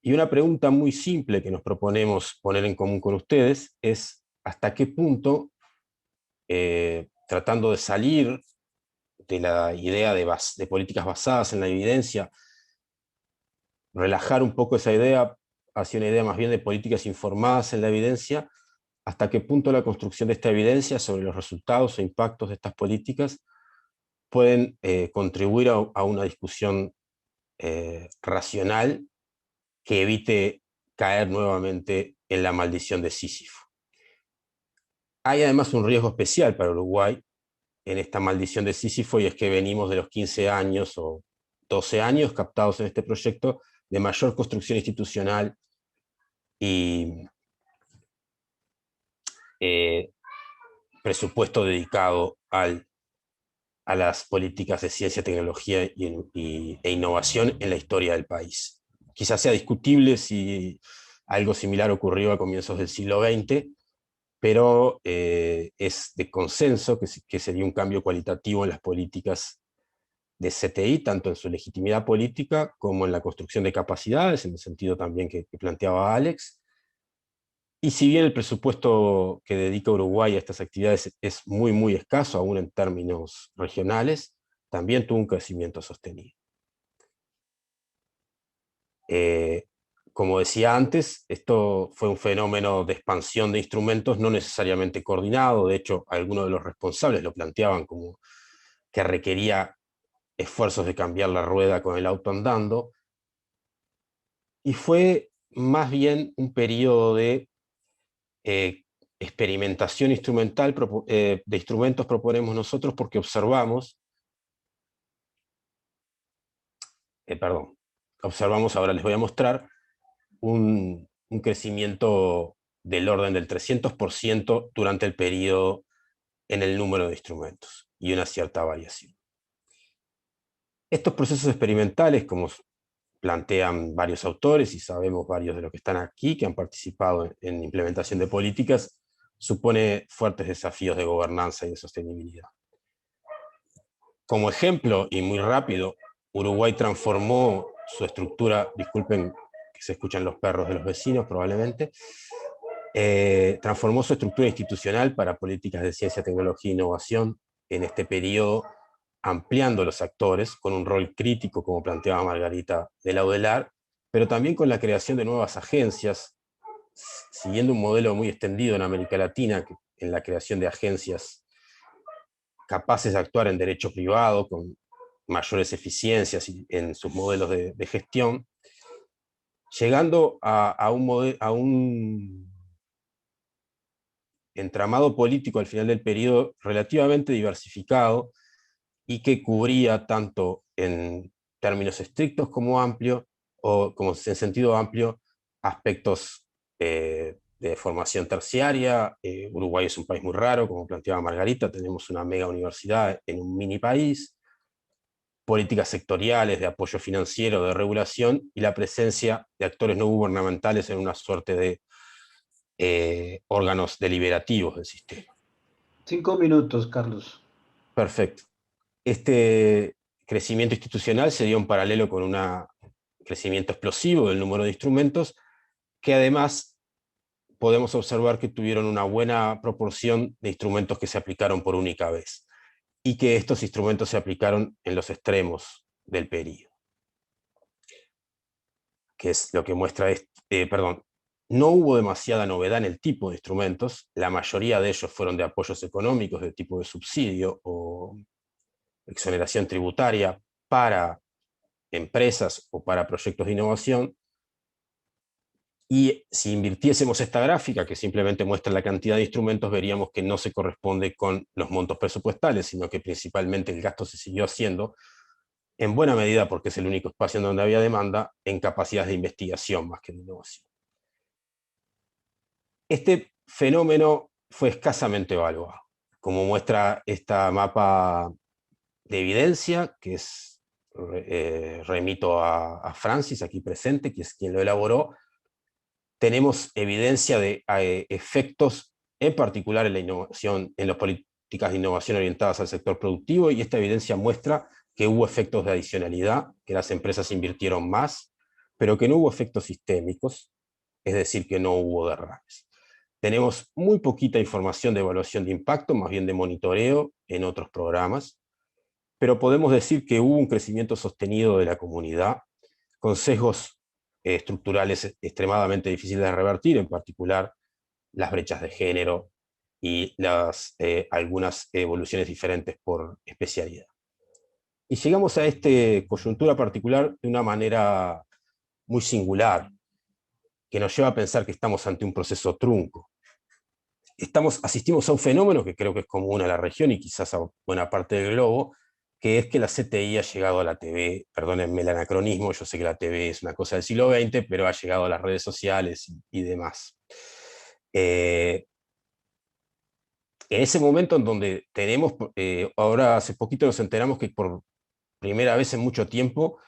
Y una pregunta muy simple que nos proponemos poner en común con ustedes es hasta qué punto, tratando de salir de la idea de políticas basadas en la evidencia, relajar un poco esa idea hacia una idea más bien de políticas informadas en la evidencia, hasta qué punto la construcción de esta evidencia sobre los resultados o impactos de estas políticas pueden contribuir a una discusión racional que evite caer nuevamente en la maldición de Sísifo. Hay además un riesgo especial para Uruguay en esta maldición de Sísifo, y es que venimos de los 15 años o 12 años captados en este proyecto de mayor construcción institucional y presupuesto dedicado a las políticas de ciencia, tecnología e innovación en la historia del país. Quizás sea discutible si algo similar ocurrió a comienzos del siglo XX, pero es de consenso que sería un cambio cualitativo en las políticas de CTI, tanto en su legitimidad política como en la construcción de capacidades, en el sentido también que planteaba Alex. Y si bien el presupuesto que dedica Uruguay a estas actividades es muy, muy escaso, aún en términos regionales, también tuvo un crecimiento sostenido. Como decía antes, esto fue un fenómeno de expansión de instrumentos no necesariamente coordinado. De hecho, algunos de los responsables lo planteaban como que requería esfuerzos de cambiar la rueda con el auto andando, y fue más bien un periodo de experimentación instrumental de instrumentos, proponemos nosotros, porque observamos, ahora les voy a mostrar, un crecimiento del orden del 300% durante el periodo en el número de instrumentos, y una cierta variación. Estos procesos experimentales, como plantean varios autores, y sabemos varios de los que están aquí, que han participado en implementación de políticas, supone fuertes desafíos de gobernanza y de sostenibilidad. Como ejemplo, y muy rápido, Uruguay transformó su estructura, disculpen que se escuchan los perros de los vecinos probablemente, transformó su estructura institucional para políticas de ciencia, tecnología e innovación en este periodo, ampliando los actores con un rol crítico, como planteaba Margarita de Laudelar, pero también con la creación de nuevas agencias, siguiendo un modelo muy extendido en América Latina, en la creación de agencias capaces de actuar en derecho privado, con mayores eficiencias en sus modelos de gestión, llegando a un entramado político al final del periodo relativamente diversificado y que cubría tanto en términos estrictos como amplios, o como en sentido amplio, aspectos de formación terciaria. Uruguay es un país muy raro, como planteaba Margarita, tenemos una mega universidad en un mini país, políticas sectoriales de apoyo financiero, de regulación, y la presencia de actores no gubernamentales en una suerte de órganos deliberativos del sistema. 5 minutos, Carlos. Perfecto. Este crecimiento institucional se dio en paralelo con un crecimiento explosivo del número de instrumentos, que además podemos observar que tuvieron una buena proporción de instrumentos que se aplicaron por única vez, y que estos instrumentos se aplicaron en los extremos del periodo. Que es lo que muestra, no hubo demasiada novedad en el tipo de instrumentos, la mayoría de ellos fueron de apoyos económicos de tipo de subsidio o exoneración tributaria para empresas o para proyectos de innovación. Y si invirtiésemos esta gráfica, que simplemente muestra la cantidad de instrumentos, veríamos que no se corresponde con los montos presupuestales, sino que principalmente el gasto se siguió haciendo, en buena medida porque es el único espacio en donde había demanda, en capacidades de investigación más que de innovación. Este fenómeno fue escasamente evaluado, como muestra esta mapa de evidencia, que es, remito a Francis, aquí presente, que es quien lo elaboró. Tenemos evidencia de efectos, en particular en la innovación, en las políticas de innovación orientadas al sector productivo, y esta evidencia muestra que hubo efectos de adicionalidad, que las empresas invirtieron más, pero que no hubo efectos sistémicos, es decir, que no hubo derrames. Tenemos muy poquita información de evaluación de impacto, más bien de monitoreo en otros programas, pero podemos decir que hubo un crecimiento sostenido de la comunidad, con sesgos estructurales extremadamente difíciles de revertir, en particular las brechas de género y algunas evoluciones diferentes por especialidad. Y llegamos a esta coyuntura particular de una manera muy singular, que nos lleva a pensar que estamos ante un proceso trunco. Asistimos a un fenómeno que creo que es común a la región y quizás a buena parte del globo, que es que la CTI ha llegado a la TV, perdónenme el anacronismo, yo sé que la TV es una cosa del siglo XX, pero ha llegado a las redes sociales y demás. En ese momento en donde tenemos, ahora hace poquito nos enteramos que por primera vez en mucho tiempo,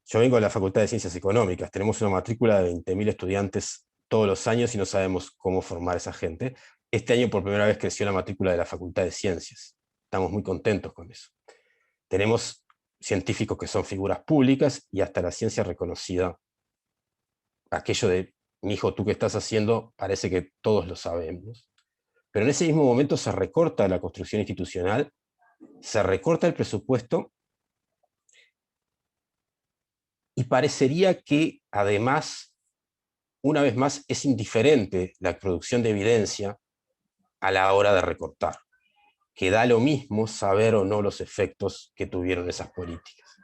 yo vengo de la Facultad de Ciencias Económicas, tenemos una matrícula de 20.000 estudiantes todos los años y no sabemos cómo formar a esa gente. Este año por primera vez creció la matrícula de la Facultad de Ciencias. Estamos muy contentos con eso. Tenemos científicos que son figuras públicas y hasta la ciencia reconocida. Aquello de, mi hijo, ¿tú qué estás haciendo? Parece que todos lo sabemos. Pero en ese mismo momento se recorta la construcción institucional, se recorta el presupuesto, y parecería que además, una vez más, es indiferente la producción de evidencia a la hora de recortar, que da lo mismo saber o no los efectos que tuvieron esas políticas.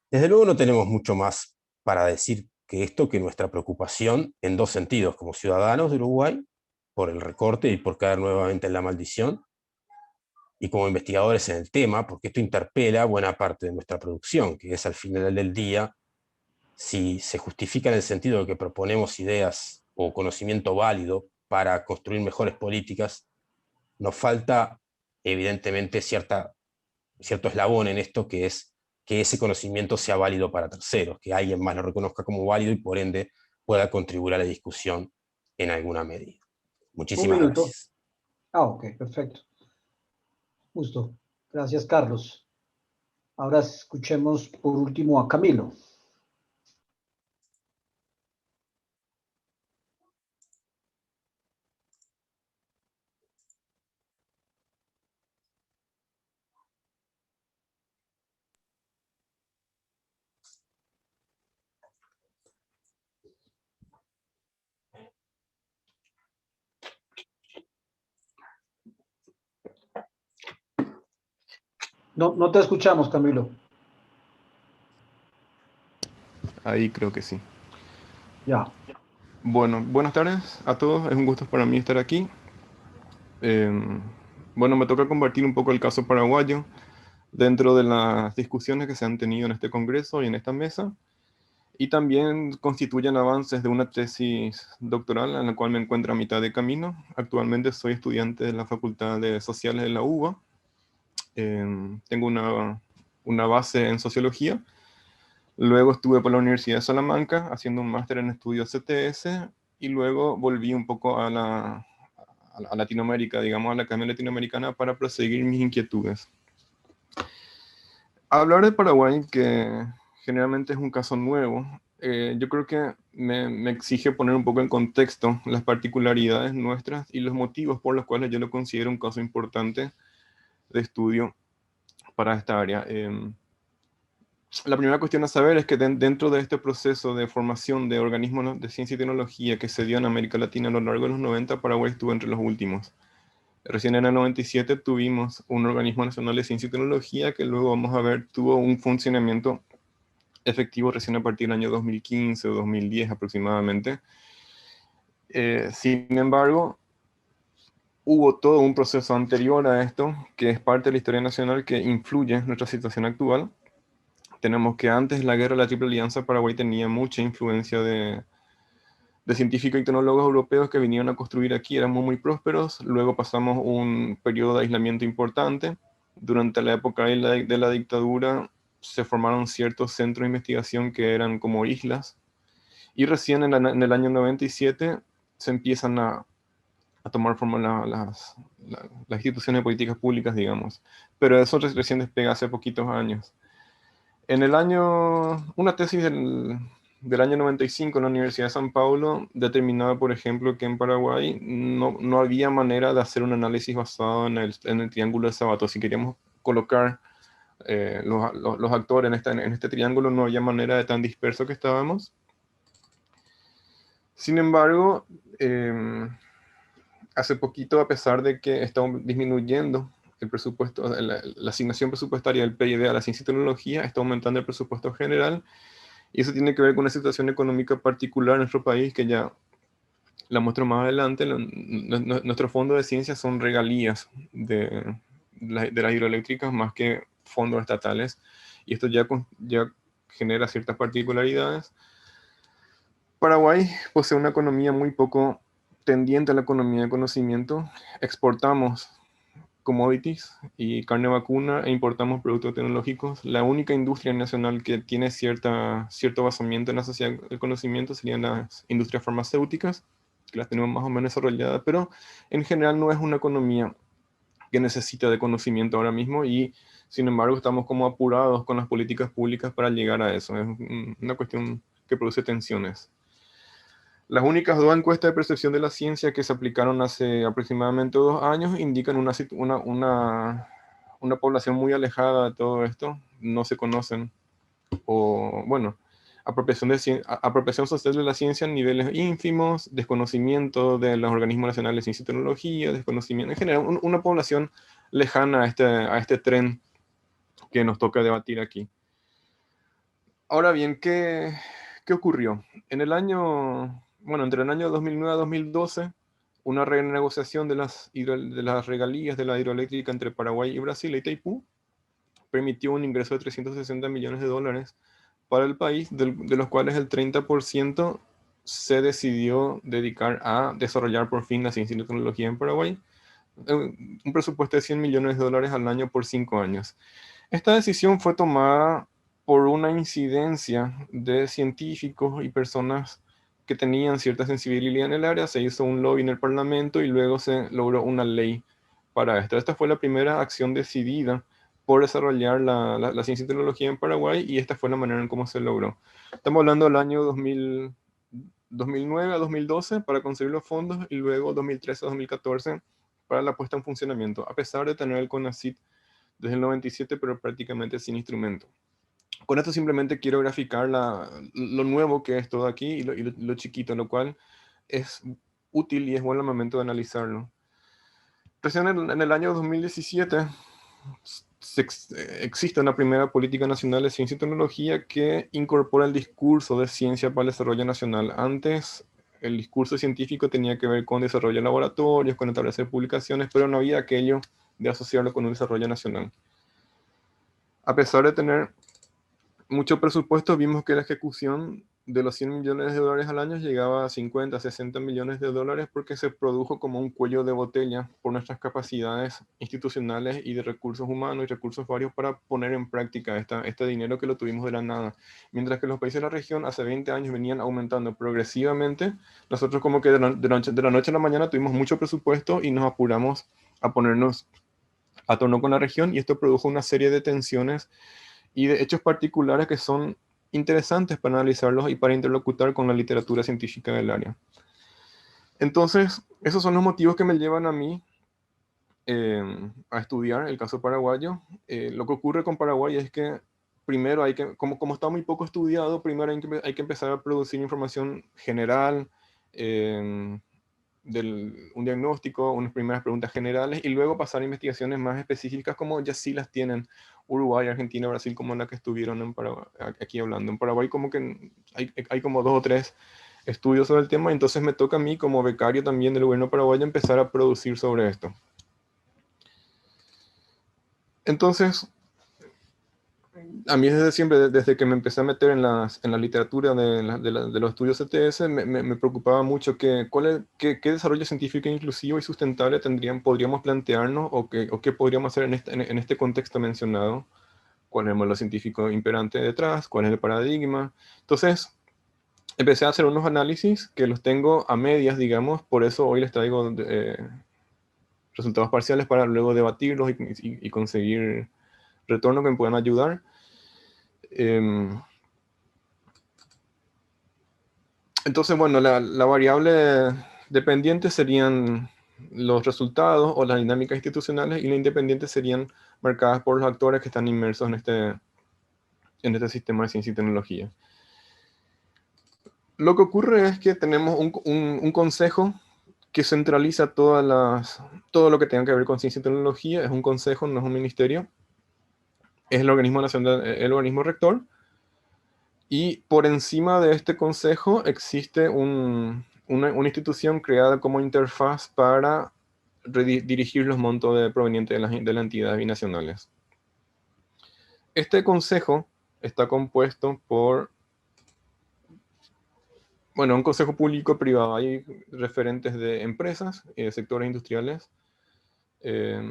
Desde luego no tenemos mucho más para decir que esto, que nuestra preocupación en dos sentidos, como ciudadanos de Uruguay, por el recorte y por caer nuevamente en la maldición, y como investigadores en el tema, porque esto interpela buena parte de nuestra producción, que es al final del día, si se justifica en el sentido de que proponemos ideas o conocimiento válido para construir mejores políticas, nos falta evidentemente cierto eslabón en esto, que es que ese conocimiento sea válido para terceros, que alguien más lo reconozca como válido y por ende pueda contribuir a la discusión en alguna medida. Muchísimas gracias. Ok, perfecto. Justo. Gracias, Carlos. Ahora escuchemos por último a Camilo. No te escuchamos, Camilo. Ahí creo que sí. Ya. Bueno, buenas tardes a todos. Es un gusto para mí estar aquí. Bueno, me toca compartir un poco el caso paraguayo dentro de las discusiones que se han tenido en este congreso y en esta mesa, y también constituyen avances de una tesis doctoral en la cual me encuentro a mitad de camino. Actualmente soy estudiante de la Facultad de Sociales de la UBA. Tengo una base en sociología. Luego estuve por la Universidad de Salamanca haciendo un máster en estudios CTS, y luego volví un poco a Latinoamérica, digamos a la Academia Latinoamericana, para proseguir mis inquietudes. Hablar de Paraguay, que generalmente es un caso nuevo, yo creo que me exige poner un poco en contexto las particularidades nuestras y los motivos por los cuales yo lo considero un caso importante de estudio para esta área. La primera cuestión a saber es que dentro de este proceso de formación de organismos de ciencia y tecnología que se dio en América Latina a lo largo de los 90, Paraguay estuvo entre los últimos. Recién en el 97 tuvimos un organismo nacional de ciencia y tecnología que luego, vamos a ver, tuvo un funcionamiento efectivo recién a partir del año 2015 o 2010 aproximadamente. Sin embargo, hubo todo un proceso anterior a esto, que es parte de la historia nacional, que influye en nuestra situación actual. Tenemos que antes de la guerra de la Triple Alianza, Paraguay tenía mucha influencia de científicos y tecnólogos europeos que vinieron a construir aquí, éramos muy prósperos. Luego pasamos un periodo de aislamiento importante. Durante la época de la dictadura se formaron ciertos centros de investigación que eran como islas, y recién en el año 97 se empiezan a tomar forma las instituciones de políticas públicas, digamos. Pero eso recién despega hace poquitos años. Una tesis del año 95 en la Universidad de San Paulo determinaba, por ejemplo, que en Paraguay no había manera de hacer un análisis basado en el triángulo de Sabato. Si queríamos colocar los actores en este triángulo, no había manera de tan disperso que estábamos. Sin embargo, hace poquito, a pesar de que estamos disminuyendo el presupuesto, la asignación presupuestaria del PID a la ciencia y tecnología, está aumentando el presupuesto general, y eso tiene que ver con una situación económica particular en nuestro país, que ya la muestro más adelante. Nuestro fondo de ciencia son regalías de las hidroeléctricas más que fondos estatales, y esto ya genera ciertas particularidades. Paraguay posee una economía muy poco tendiente a la economía de conocimiento. Exportamos commodities y carne vacuna e importamos productos tecnológicos. La única industria nacional que tiene cierto basamiento en la sociedad del conocimiento serían las industrias farmacéuticas, que las tenemos más o menos desarrolladas, pero en general no es una economía que necesita de conocimiento ahora mismo, y sin embargo estamos como apurados con las políticas públicas para llegar a eso. Es una cuestión que produce tensiones. Las únicas dos encuestas de percepción de la ciencia que se aplicaron hace aproximadamente 2 años indican una población muy alejada de todo esto. No se conocen, o bueno, apropiación social de la ciencia en niveles ínfimos, desconocimiento de los organismos nacionales de ciencia y tecnología, desconocimiento en general, una población lejana a este tren que nos toca debatir aquí. Ahora bien, ¿qué ocurrió? Entre el año 2009 a 2012, una renegociación de las regalías de la hidroeléctrica entre Paraguay y Brasil, Itaipú, permitió un ingreso de 360 millones de dólares para el país, de los cuales el 30% se decidió dedicar a desarrollar por fin la ciencia y la tecnología en Paraguay. Un presupuesto de 100 millones de dólares al año por 5 años. Esta decisión fue tomada por una incidencia de científicos y personas que tenían cierta sensibilidad en el área. Se hizo un lobby en el Parlamento y luego se logró una ley para esto. Esta fue la primera acción decidida por desarrollar la ciencia y tecnología en Paraguay, y esta fue la manera en cómo se logró. Estamos hablando del año 2009 a 2012 para conseguir los fondos, y luego 2013 a 2014 para la puesta en funcionamiento, a pesar de tener el CONACYT desde el 97, pero prácticamente sin instrumento. Con esto simplemente quiero graficar lo nuevo que es todo aquí y lo chiquito, lo cual es útil y es buen momento de analizarlo. Recién en el año 2017 existe una primera política nacional de ciencia y tecnología que incorpora el discurso de ciencia para el desarrollo nacional. Antes el discurso científico tenía que ver con desarrollo de laboratorios, con establecer publicaciones, pero no había aquello de asociarlo con un desarrollo nacional. A pesar de tener mucho presupuesto, vimos que la ejecución de los 100 millones de dólares al año llegaba a 50, 60 millones de dólares porque se produjo como un cuello de botella por nuestras capacidades institucionales y de recursos humanos y recursos varios para poner en práctica este dinero que lo tuvimos de la nada. Mientras que los países de la región hace 20 años venían aumentando progresivamente, nosotros como que de la noche a la mañana tuvimos mucho presupuesto y nos apuramos a ponernos a tono con la región, y esto produjo una serie de tensiones y de hechos particulares que son interesantes para analizarlos y para interlocutar con la literatura científica del área. Entonces, esos son los motivos que me llevan a mí a estudiar el caso paraguayo. Lo que ocurre con Paraguay es que primero hay que, como está muy poco estudiado, primero hay que empezar a producir información general, un diagnóstico, unas primeras preguntas generales, y luego pasar a investigaciones más específicas como ya sí las tienen Uruguay, Argentina, Brasil, como la que estuvieron en Paraguay, aquí hablando. En Paraguay como que hay como 2 o 3 estudios sobre el tema, entonces me toca a mí como becario también del gobierno paraguayo empezar a producir sobre esto. Entonces, a mí desde siempre, desde que me empecé a meter en la literatura de los estudios CTS, me preocupaba mucho qué desarrollo científico inclusivo y sustentable podríamos plantearnos o qué podríamos hacer en este contexto mencionado. ¿Cuál es el modelo científico imperante detrás? ¿Cuál es el paradigma? Entonces, empecé a hacer unos análisis que los tengo a medias, digamos, por eso hoy les traigo resultados parciales para luego debatirlos y conseguir retorno que me puedan ayudar. Entonces, bueno, la variable dependiente serían los resultados o las dinámicas institucionales, y las independientes serían marcadas por los actores que están inmersos en este sistema de ciencia y tecnología. Lo que ocurre es que tenemos un consejo que centraliza todo lo que tenga que ver con ciencia y tecnología. Es un consejo, no es un ministerio. Es el organismo nacional, el organismo rector. Y por encima de este consejo existe una institución creada como interfaz para dirigir los montos provenientes de las entidades binacionales. Este consejo está compuesto por, bueno, un consejo público-privado. Hay referentes de empresas, sectores industriales,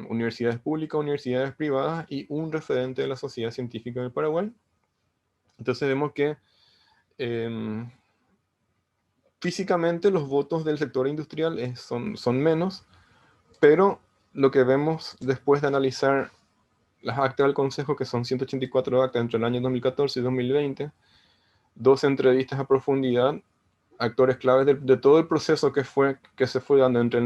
universidades públicas, universidades privadas y un referente de la Sociedad Científica del Paraguay. Entonces vemos que físicamente los votos del sector industrial son menos, pero lo que vemos después de analizar las actas del Consejo, que son 184 actas entre el año 2014 y 2020, 12 entrevistas a profundidad, actores claves de todo el proceso que se fue dando entre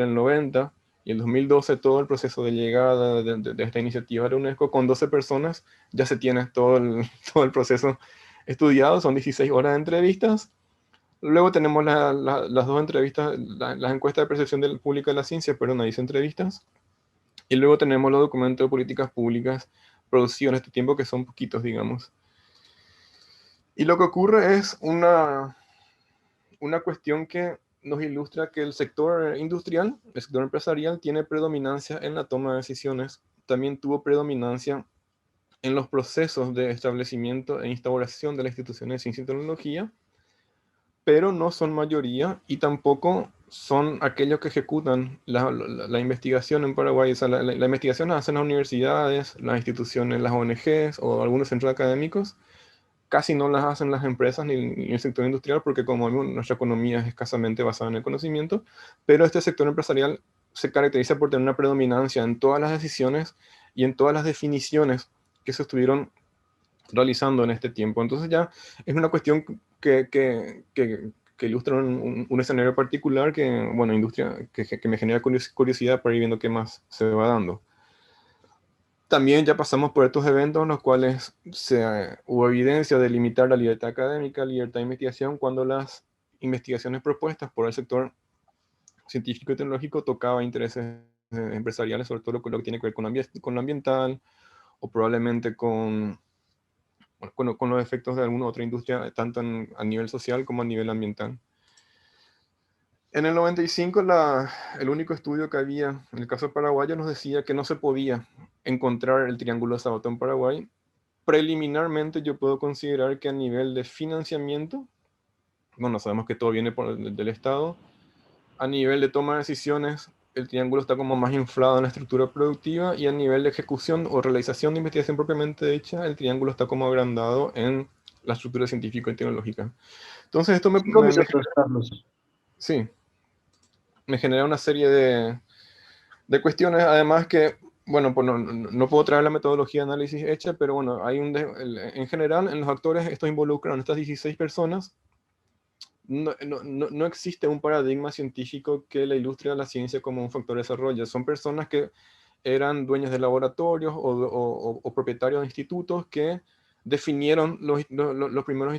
el 90 y el 2012, todo el proceso de llegada de esta iniciativa de UNESCO, con 12 personas, ya se tiene todo el proceso estudiado, son 16 horas de entrevistas. Luego tenemos las 2 entrevistas, las encuestas de percepción del público de la ciencia, pero no dice entrevistas. Y luego tenemos los documentos de políticas públicas producidos en este tiempo, que son poquitos, digamos. Y lo que ocurre es una cuestión que nos ilustra que el sector industrial, el sector empresarial, tiene predominancia en la toma de decisiones. También tuvo predominancia en los procesos de establecimiento e instauración de las instituciones de ciencia y tecnología, pero no son mayoría y tampoco son aquellos que ejecutan la investigación en Paraguay. O sea, la investigación la hacen las universidades, las instituciones, las ONGs o algunos centros académicos. Casi no las hacen las empresas ni el sector industrial, porque como vemos, nuestra economía es escasamente basada en el conocimiento, pero este sector empresarial se caracteriza por tener una predominancia en todas las decisiones y en todas las definiciones que se estuvieron realizando en este tiempo. Entonces ya es una cuestión que ilustra un escenario particular que, bueno, industria, que me genera curiosidad para ir viendo qué más se va dando. También ya pasamos por estos eventos en los cuales hubo evidencia de limitar la libertad académica, libertad de investigación, cuando las investigaciones propuestas por el sector científico y tecnológico tocaba intereses empresariales, sobre todo lo que tiene que ver con lo ambiental, o probablemente con los efectos de alguna otra industria, tanto a nivel social como a nivel ambiental. En el 95, el único estudio que había en el caso paraguayo nos decía que no se podía encontrar el triángulo de Sabato en Paraguay. Preliminarmente yo puedo considerar que a nivel de financiamiento, bueno, sabemos que todo viene del Estado, a nivel de toma de decisiones, el triángulo está como más inflado en la estructura productiva, y a nivel de ejecución o realización de investigación propiamente dicha, el triángulo está como agrandado en la estructura científica y tecnológica. Entonces esto Carlos. sí, me genera una serie de cuestiones, además que, bueno, pues no puedo traer la metodología de análisis hecha, pero bueno, en general, en los actores, estos involucran a estas 16 personas. No existe un paradigma científico que le ilustre a la ciencia como un factor de desarrollo. Son personas que eran dueños de laboratorios o propietarios de institutos que definieron los primeros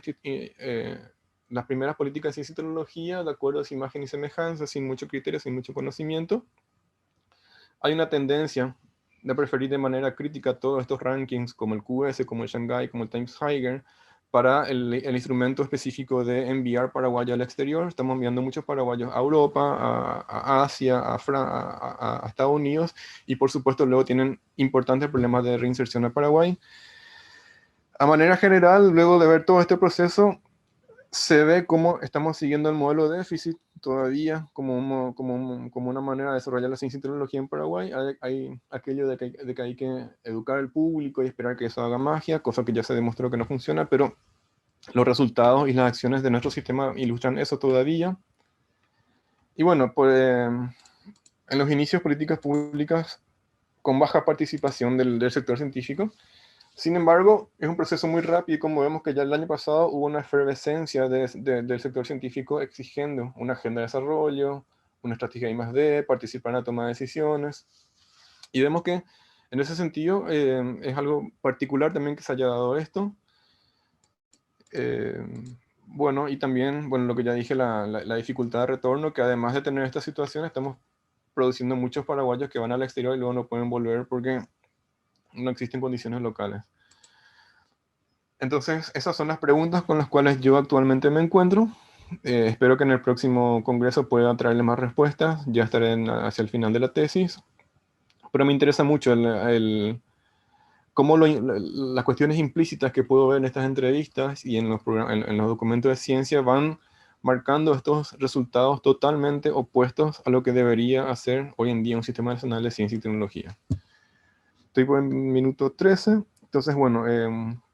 las primeras políticas de ciencia y tecnología de acuerdo a su imagen y semejanza, sin mucho criterio, sin mucho conocimiento. Hay una tendencia de preferir de manera crítica todos estos rankings, como el QS, como el Shanghai, como el Times Higher, para el instrumento específico de enviar paraguayos al exterior. Estamos enviando muchos paraguayos a Europa, a Asia, a Estados Unidos, y por supuesto luego tienen importantes problemas de reinserción a Paraguay. A manera general, luego de ver todo este proceso, se ve cómo estamos siguiendo el modelo de déficit todavía como una manera de desarrollar la ciencia y tecnología en Paraguay. Hay aquello de que hay que educar al público y esperar que eso haga magia, cosa que ya se demostró que no funciona, pero los resultados y las acciones de nuestro sistema ilustran eso todavía. Y bueno, pues en los inicios, políticas públicas con baja participación del sector científico. Sin embargo, es un proceso muy rápido, y como vemos que ya el año pasado hubo una efervescencia del sector científico exigiendo una agenda de desarrollo, una estrategia de I+D, participar en la toma de decisiones. Y vemos que en ese sentido es algo particular también que se haya dado esto. Bueno, y también, bueno, lo que ya dije, la dificultad de retorno, que además de tener esta situación, estamos produciendo muchos paraguayos que van al exterior y luego no pueden volver porque no existen condiciones locales. Entonces, esas son las preguntas con las cuales yo actualmente me encuentro. Espero que en el próximo congreso pueda traerle más respuestas. Ya estaré hacia el final de la tesis. Pero me interesa mucho cómo las cuestiones implícitas que puedo ver en estas entrevistas y en los documentos de ciencia van marcando estos resultados totalmente opuestos a lo que debería hacer hoy en día un sistema nacional de ciencia y tecnología. Estoy por el minuto 13. Entonces, bueno,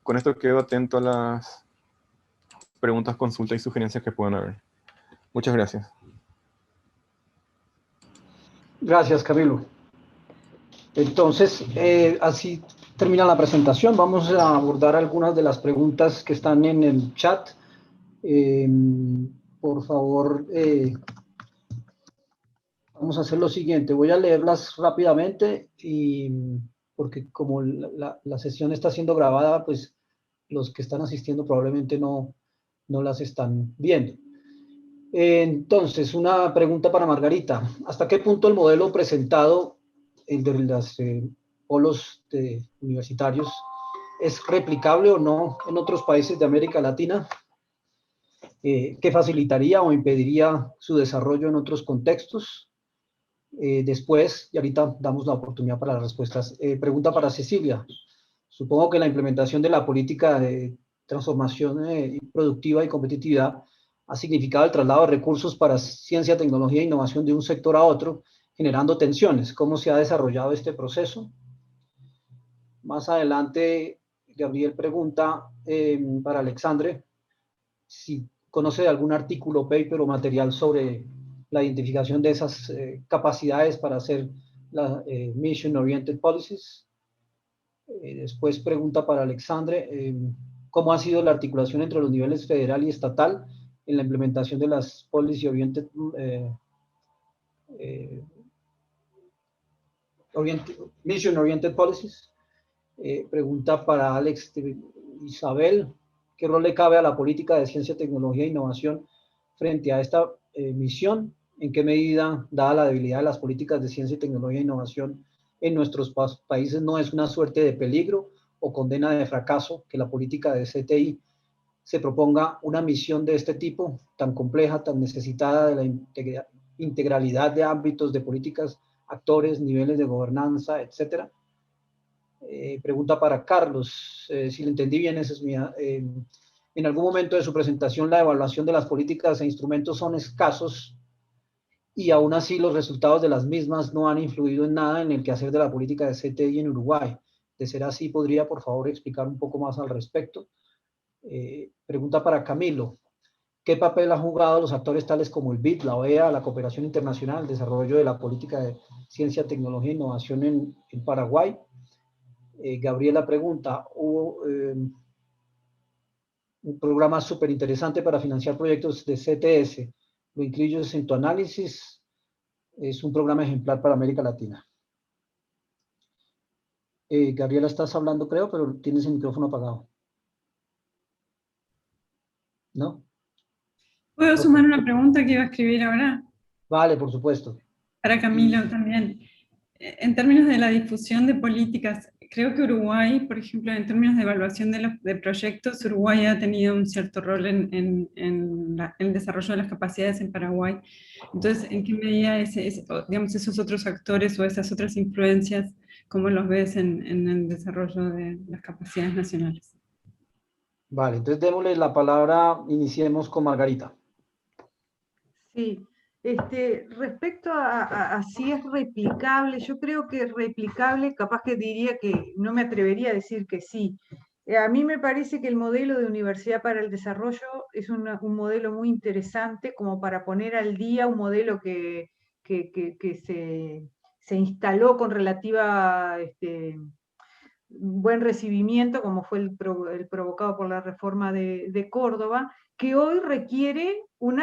con esto quedo atento a las preguntas, consultas y sugerencias que puedan haber. Muchas gracias. Gracias, Camilo. Entonces, así termina la presentación. Vamos a abordar algunas de las preguntas que están en el chat. Por favor, vamos a hacer lo siguiente. Voy a leerlas rápidamente porque como la sesión está siendo grabada, pues los que están asistiendo probablemente no las están viendo. Entonces, una pregunta para Margarita. ¿Hasta qué punto el modelo presentado, el de los polos universitarios, es replicable o no en otros países de América Latina? ¿Qué facilitaría o impediría su desarrollo en otros contextos? Después, y ahorita damos la oportunidad para las respuestas. Pregunta para Cecilia. Supongo que la implementación de la política de transformación productiva y competitividad ha significado el traslado de recursos para ciencia, tecnología e innovación de un sector a otro, generando tensiones. ¿Cómo se ha desarrollado este proceso? Más adelante, Gabriel pregunta para Alexandre si conoce de algún artículo, paper o material sobre la identificación de esas capacidades para hacer la Mission Oriented Policies. Después pregunta para Alexandre, ¿cómo ha sido la articulación entre los niveles federal y estatal en la implementación de las Policy Oriented, Mission Oriented Policies? Pregunta para Alex Isabel, ¿qué rol le cabe a la política de ciencia, tecnología e innovación frente a esta misión? ¿En qué medida, dada la debilidad de las políticas de ciencia, tecnología e innovación en nuestros países, no es una suerte de peligro o condena de fracaso que la política de CTI se proponga una misión de este tipo, tan compleja, tan necesitada de la integralidad de ámbitos de políticas, actores, niveles de gobernanza, etcétera. Pregunta para Carlos, si le entendí bien, esa es mía. En algún momento de su presentación, la evaluación de las políticas e instrumentos son escasos y aún así los resultados de las mismas no han influido en nada en el quehacer de la política de CTI en Uruguay. De ser así, ¿podría por favor explicar un poco más al respecto? Pregunta para Camilo. ¿Qué papel han jugado los actores tales como el BID, la OEA, la cooperación internacional, el desarrollo de la política de ciencia, tecnología e innovación en Paraguay? Gabriela pregunta, hubo un programa súper interesante para financiar proyectos de CTS. ¿Lo incluyes en tu análisis? Es un programa ejemplar para América Latina. Gabriela, estás hablando, creo, pero tienes el micrófono apagado. ¿No? ¿Puedo sumar una pregunta que iba a escribir ahora? Vale, por supuesto. Para Camilo también. En términos de la difusión de políticas, creo que Uruguay, por ejemplo, en términos de evaluación de proyectos, Uruguay ha tenido un cierto rol en el desarrollo de las capacidades en Paraguay. Entonces, ¿en qué medida digamos, esos otros actores o esas otras influencias, cómo los ves en el desarrollo de las capacidades nacionales? Vale, entonces démosle la palabra, iniciemos con Margarita. Sí, respecto a si es replicable, yo creo que es replicable, capaz que diría que no me atrevería a decir que sí. A mí me parece que el modelo de Universidad para el Desarrollo es un modelo muy interesante como para poner al día un modelo que se instaló con relativa buen recibimiento, como fue el provocado por la reforma de Córdoba, que hoy requiere un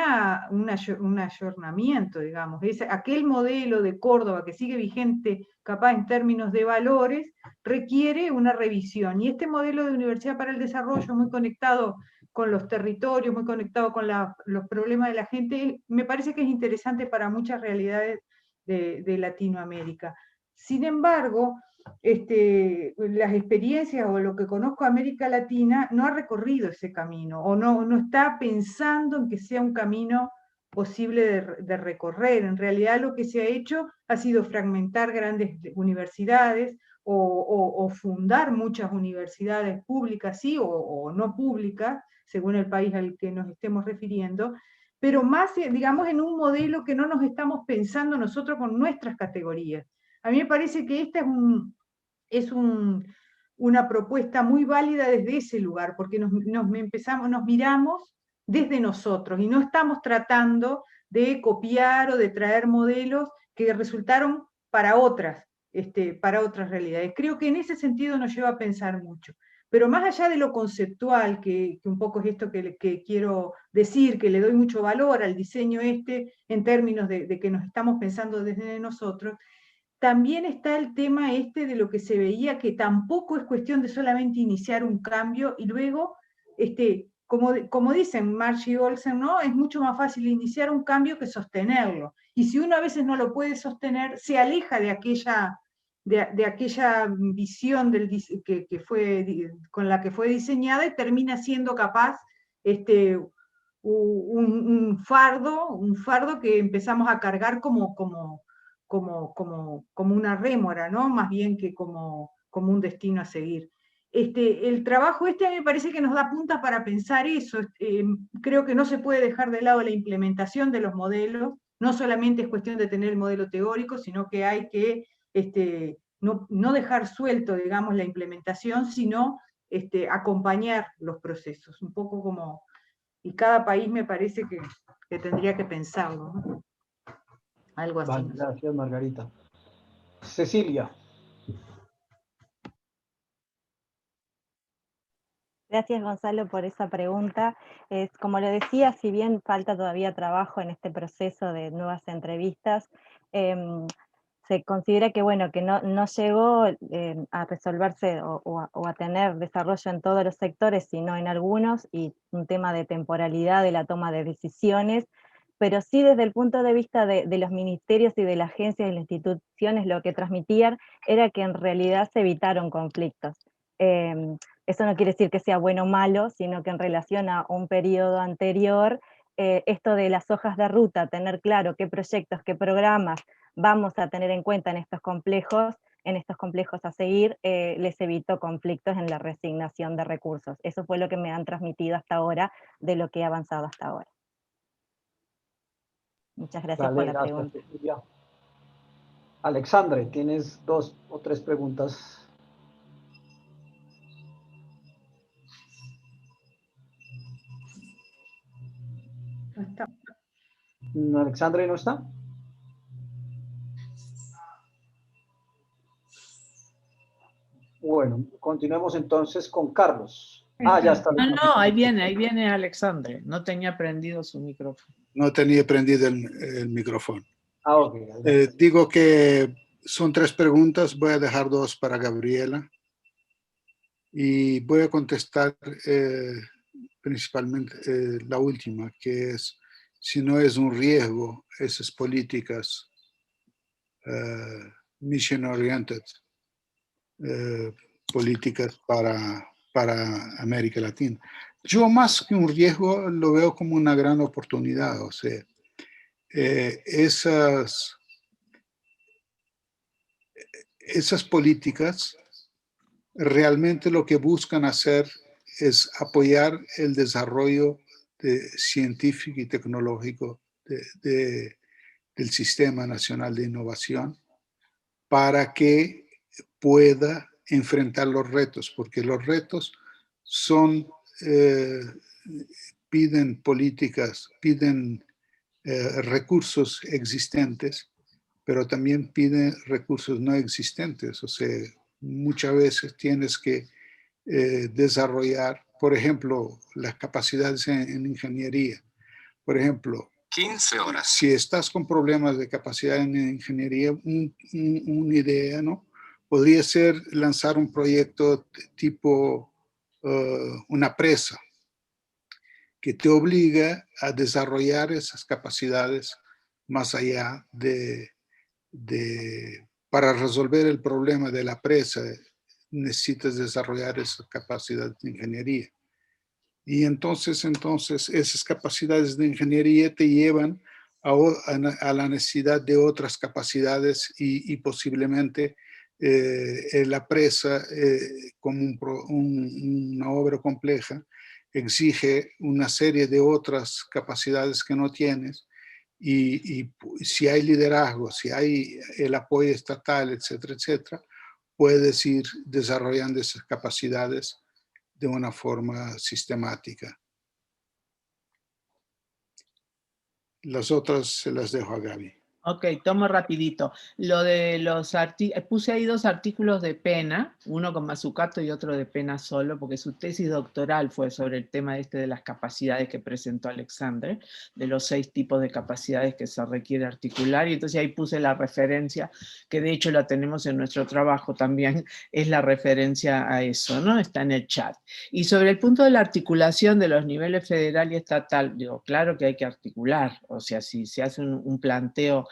ayornamiento, digamos. Es aquel modelo de Córdoba que sigue vigente, capaz en términos de valores, requiere una revisión. Y este modelo de Universidad para el Desarrollo, muy conectado con los territorios, muy conectado con los problemas de la gente, me parece que es interesante para muchas realidades de Latinoamérica. Sin embargo, las experiencias o lo que conozco de América Latina no ha recorrido ese camino o no está pensando en que sea un camino posible de recorrer. En realidad lo que se ha hecho ha sido fragmentar grandes universidades o fundar muchas universidades públicas, sí, o no públicas, según el país al que nos estemos refiriendo, pero más, digamos, en un modelo que no nos estamos pensando nosotros con nuestras categorías. A mí me parece que esta es una propuesta muy válida desde ese lugar, porque nos miramos desde nosotros y no estamos tratando de copiar o de traer modelos que resultaron para otras realidades. Creo que en ese sentido nos lleva a pensar mucho. Pero más allá de lo conceptual, que un poco es esto que quiero decir, que le doy mucho valor al diseño en términos de que nos estamos pensando desde nosotros, también está el tema de lo que se veía, que tampoco es cuestión de solamente iniciar un cambio y luego, como dicen Marsh y Olsen, ¿no? Es mucho más fácil iniciar un cambio que sostenerlo. Y si uno a veces no lo puede sostener, se aleja de aquella visión con la que fue diseñada y termina siendo capaz un fardo que empezamos a cargar como una rémora, ¿no? Más bien que como un destino a seguir. El trabajo a mí me parece que nos da puntas para pensar eso. Creo que no se puede dejar de lado la implementación de los modelos. No solamente es cuestión de tener el modelo teórico, sino que hay que no dejar suelto, digamos, la implementación, sino acompañar los procesos. Un poco como, y cada país me parece que tendría que pensarlo, ¿no? Algo así. Vale, gracias, Margarita. Cecilia. Gracias, Gonzalo, por esa pregunta. Como lo decía, si bien falta todavía trabajo en este proceso de nuevas entrevistas, se considera que, bueno, que no llegó a resolverse o a tener desarrollo en todos los sectores, sino en algunos, y un tema de temporalidad de la toma de decisiones, pero sí desde el punto de vista de los ministerios y de las agencias y las instituciones, lo que transmitían era que en realidad se evitaron conflictos. Eso no quiere decir que sea bueno o malo, sino que en relación a un periodo anterior, esto de las hojas de ruta, tener claro qué proyectos, qué programas vamos a tener en cuenta en estos complejos a seguir, les evitó conflictos en la reasignación de recursos. Eso fue lo que me han transmitido hasta ahora, de lo que he avanzado hasta ahora. Muchas gracias por la pregunta. Cecilia. Alexandre, tienes 2 o 3 preguntas. No está. ¿Alexandre no está? Bueno, continuemos entonces con Carlos. Ya está. No, ahí viene Alexandre. No tenía prendido su micrófono. No tenía prendido el micrófono. Ok. Digo que son 3 preguntas, voy a dejar 2 para Gabriela. Y voy a contestar principalmente la última, que es si no es un riesgo esas políticas mission oriented, políticas para América Latina. Yo más que un riesgo lo veo como una gran oportunidad. O sea, esas políticas realmente lo que buscan hacer es apoyar el desarrollo científico y tecnológico del Sistema Nacional de Innovación para que pueda enfrentar los retos, porque los retos son, piden políticas, piden recursos existentes, pero también piden recursos no existentes. O sea, muchas veces tienes que desarrollar, por ejemplo, las capacidades en ingeniería. Por ejemplo, 15 horas. Si estás con problemas de capacidad en ingeniería, una idea, ¿no? Podría ser lanzar un proyecto tipo una presa que te obliga a desarrollar esas capacidades más allá para resolver el problema de la presa, necesitas desarrollar esas capacidades de ingeniería. Y entonces esas capacidades de ingeniería te llevan a la necesidad de otras capacidades y posiblemente la presa, como una obra compleja, exige una serie de otras capacidades que no tienes. Y si hay liderazgo, si hay el apoyo estatal, etcétera, etcétera, puedes ir desarrollando esas capacidades de una forma sistemática. Las otras se las dejo a Gaby. Ok, tomo rapidito. Lo de los puse ahí 2 artículos de Pena, uno con Mazzucato y otro de Pena solo, porque su tesis doctoral fue sobre el tema de las capacidades que presentó Alexandre, de los 6 tipos de capacidades que se requiere articular, y entonces ahí puse la referencia, que de hecho la tenemos en nuestro trabajo también, es la referencia a eso, ¿no? Está en el chat. Y sobre el punto de la articulación de los niveles federal y estatal, digo, claro que hay que articular, o sea, si se hace un planteo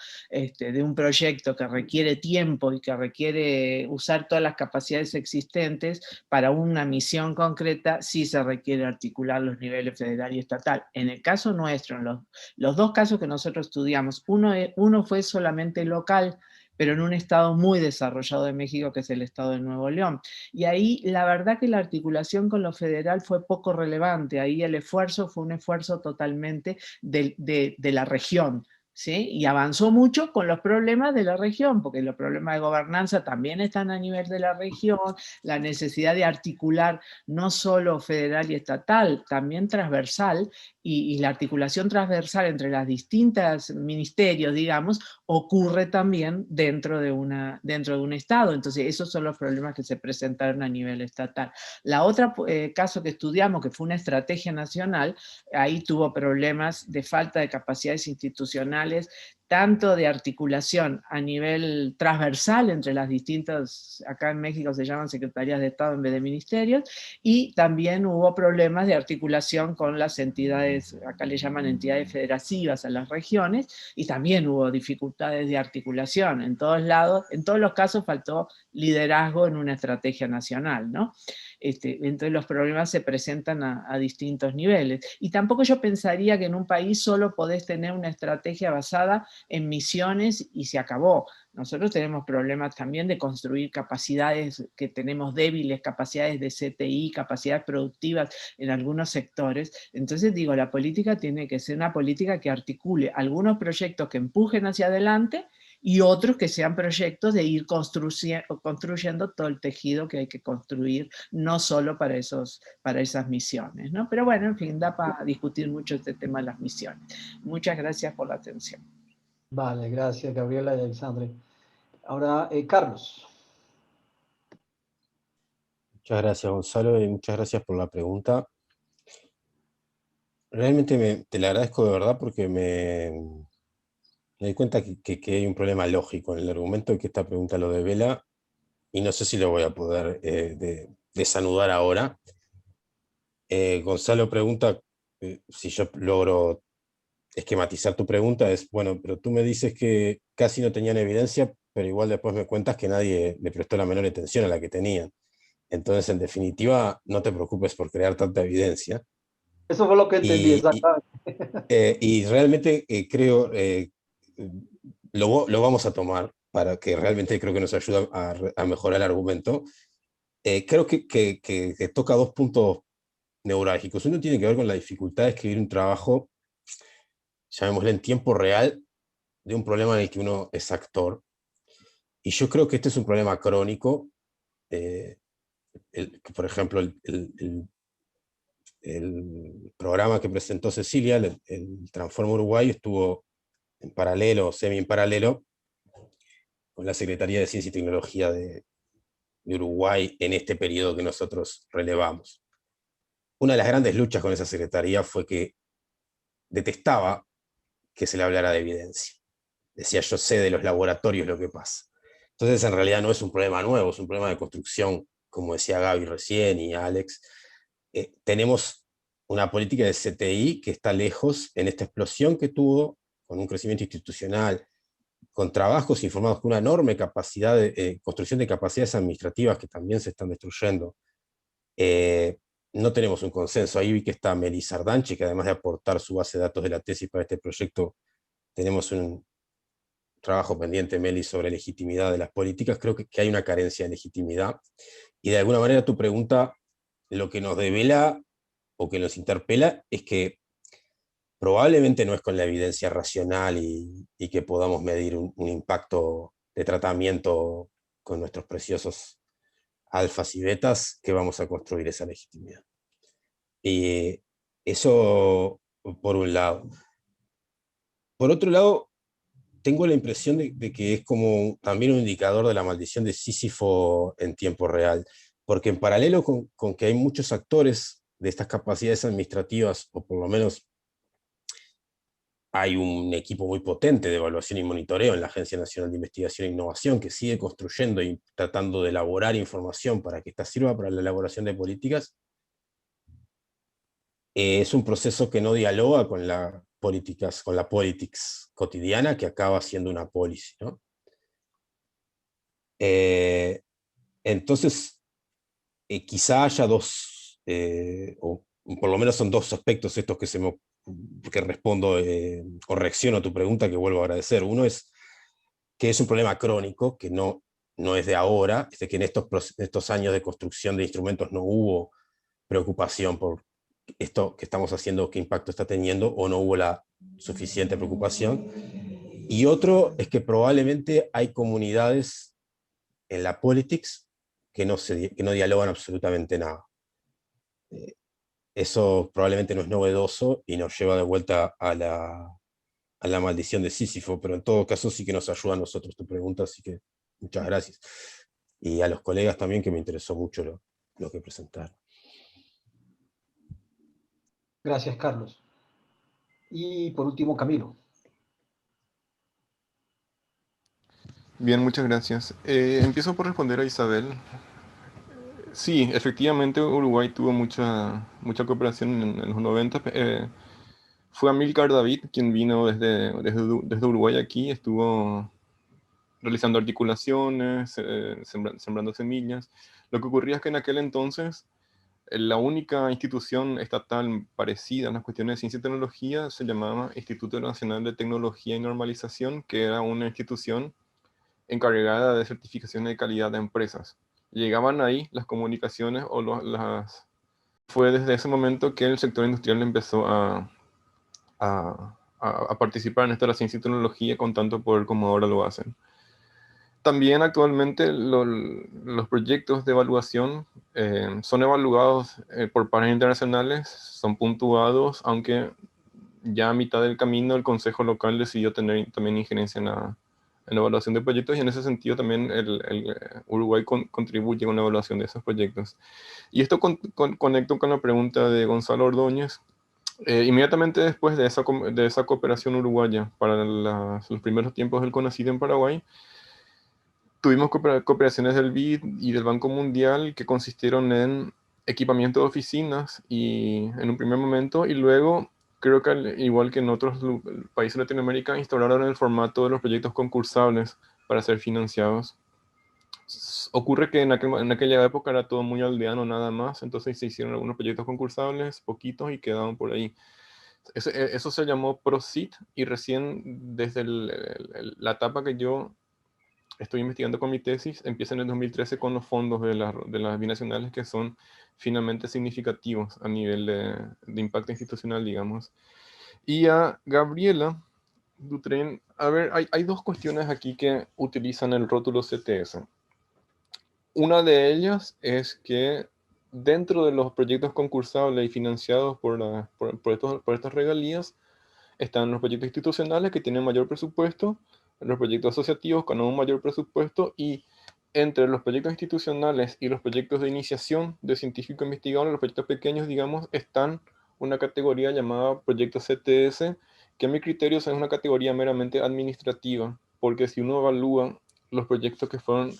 de un proyecto que requiere tiempo y que requiere usar todas las capacidades existentes para una misión concreta, sí se requiere articular los niveles federal y estatal. En el caso nuestro, en los 2 casos que nosotros estudiamos, uno fue solamente local, pero en un estado muy desarrollado de México, que es el estado de Nuevo León. Y ahí la verdad que la articulación con lo federal fue poco relevante, ahí el esfuerzo fue un esfuerzo totalmente de la región, ¿sí? Y avanzó mucho con los problemas de la región, porque los problemas de gobernanza también están a nivel de la región, la necesidad de articular no solo federal y estatal, también transversal, y la articulación transversal entre las distintas ministerios, digamos, ocurre también dentro de un estado. Entonces esos son los problemas que se presentaron a nivel estatal. La otra caso que estudiamos, que fue una estrategia nacional, ahí tuvo problemas de falta de capacidades institucionales, tanto de articulación a nivel transversal entre las distintas, acá en México se llaman secretarías de Estado en vez de ministerios, y también hubo problemas de articulación con las entidades, acá le llaman entidades federativas a las regiones, y también hubo dificultades de articulación en todos lados. En todos los casos faltó liderazgo en una estrategia nacional, ¿no? Entonces los problemas se presentan a distintos niveles. Y tampoco yo pensaría que en un país solo podés tener una estrategia basada en misiones y se acabó. Nosotros tenemos problemas también de construir capacidades que tenemos débiles, capacidades de CTI, capacidades productivas en algunos sectores. Entonces digo, la política tiene que ser una política que articule algunos proyectos que empujen hacia adelante y otros que sean proyectos de ir construyendo todo el tejido que hay que construir, no solo para esas misiones, ¿no? Pero bueno, en fin, da para discutir mucho este tema de las misiones. Muchas gracias por la atención. Vale, gracias Gabriela y Alexandre. Ahora, Carlos. Muchas gracias, Gonzalo, y muchas gracias por la pregunta. Realmente te la agradezco de verdad porque me doy cuenta que hay un problema lógico en el argumento que esta pregunta lo devela, y no sé si lo voy a poder desanudar ahora. Gonzalo pregunta, si yo logro esquematizar tu pregunta, es, bueno, pero tú me dices que casi no tenían evidencia, pero igual después me cuentas que nadie le prestó la menor atención a la que tenían. Entonces, en definitiva, no te preocupes por crear tanta evidencia. Eso fue lo que entendí, exactamente. Y realmente creo, lo vamos a tomar para que realmente creo que nos ayuda a mejorar el argumento. Creo que toca dos puntos neurálgicos. Uno tiene que ver con la dificultad de escribir un trabajo, llamémosle en tiempo real, de un problema en el que uno es actor. Y yo creo que este es un problema crónico. Por ejemplo, el programa que presentó Cecilia, el Transforma Uruguay, estuvo en paralelo, semi en paralelo, con la Secretaría de Ciencia y Tecnología de Uruguay en este periodo que nosotros relevamos. Una de las grandes luchas con esa secretaría fue que detestaba que se le hablara de evidencia. Decía, yo sé de los laboratorios lo que pasa. Entonces, en realidad no es un problema nuevo, es un problema de construcción, como decía Gaby recién y Alex. Tenemos una política de CTI que está lejos en esta explosión que tuvo, con un crecimiento institucional, con trabajos informados, con una enorme capacidad de construcción de capacidades administrativas que también se están destruyendo. No tenemos un consenso. Ahí vi que está Melissa Ardanchi, que además de aportar su base de datos de la tesis para este proyecto, tenemos un trabajo pendiente, Meli, sobre legitimidad de las políticas. Creo que hay una carencia de legitimidad. Y de alguna manera tu pregunta, lo que nos devela o que nos interpela es que probablemente no es con la evidencia racional y que podamos medir un impacto de tratamiento con nuestros preciosos alfas y betas que vamos a construir esa legitimidad. Y eso por un lado. Por otro lado, tengo la impresión de que es como también un indicador de la maldición de Sísifo en tiempo real, porque en paralelo con que hay muchos actores de estas capacidades administrativas, o por lo menos hay un equipo muy potente de evaluación y monitoreo en la Agencia Nacional de Investigación e Innovación que sigue construyendo y tratando de elaborar información para que esta sirva para la elaboración de políticas. Es un proceso que no dialoga con la politics cotidiana, que acaba siendo una policy, ¿no? Entonces, quizá haya dos, o por lo menos son dos aspectos estos que respondo o reacciono a tu pregunta, que vuelvo a agradecer. Uno es que es un problema crónico, que no es de ahora, es de que en estos años de construcción de instrumentos no hubo preocupación por esto que estamos haciendo, qué impacto está teniendo, o no hubo la suficiente preocupación. Y otro es que probablemente hay comunidades en la politics que no dialogan absolutamente nada. Eso probablemente no es novedoso y nos lleva de vuelta a la maldición de Sísifo, pero en todo caso sí que nos ayuda a nosotros tu pregunta, así que muchas gracias. Y a los colegas también, que me interesó mucho lo que presentaron. Gracias, Carlos. Y por último, Camilo. Bien, muchas gracias. Empiezo por responder a Isabel. Sí, efectivamente Uruguay tuvo mucha cooperación en los 90. Fue Amílcar David quien vino desde Uruguay aquí, estuvo realizando articulaciones, sembrando semillas. Lo que ocurría es que en aquel entonces La única institución estatal parecida en las cuestiones de ciencia y tecnología se llamaba Instituto Nacional de Tecnología y Normalización, que era una institución encargada de certificación de calidad de empresas. Llegaban ahí las comunicaciones o fue desde ese momento que el sector industrial empezó a participar en esto de la ciencia y tecnología con tanto poder como ahora lo hacen. También actualmente los proyectos de evaluación son evaluados por pares internacionales, son puntuados, aunque ya a mitad del camino el Consejo Local decidió tener también injerencia en la evaluación de proyectos, y en ese sentido también Uruguay contribuye con la evaluación de esos proyectos. Y esto conecto con la pregunta de Gonzalo Ordóñez. Inmediatamente después de esa cooperación uruguaya para los primeros tiempos del CONACYT en Paraguay, tuvimos cooperaciones del BID y del Banco Mundial que consistieron en equipamiento de oficinas y en un primer momento, y luego creo que igual que en otros países de Latinoamérica instauraron el formato de los proyectos concursables para ser financiados. Ocurre que en aquella época era todo muy aldeano nada más, entonces se hicieron algunos proyectos concursables, poquitos, y quedaban por ahí. Eso se llamó PROCIT, y recién desde la etapa que yo estoy investigando con mi tesis, empieza en el 2013 con los fondos de las binacionales, que son finalmente significativos a nivel de impacto institucional, digamos. Y a Gabriela Dutren, a ver, hay dos cuestiones aquí que utilizan el rótulo CTS. Una de ellas es que dentro de los proyectos concursables y financiados por estas regalías están los proyectos institucionales, que tienen mayor presupuesto, los proyectos asociativos con un mayor presupuesto, y entre los proyectos institucionales y los proyectos de iniciación de científico investigador, los proyectos pequeños, digamos, están una categoría llamada proyectos CTS, que a mi criterio es una categoría meramente administrativa, porque si uno evalúa los proyectos que fueron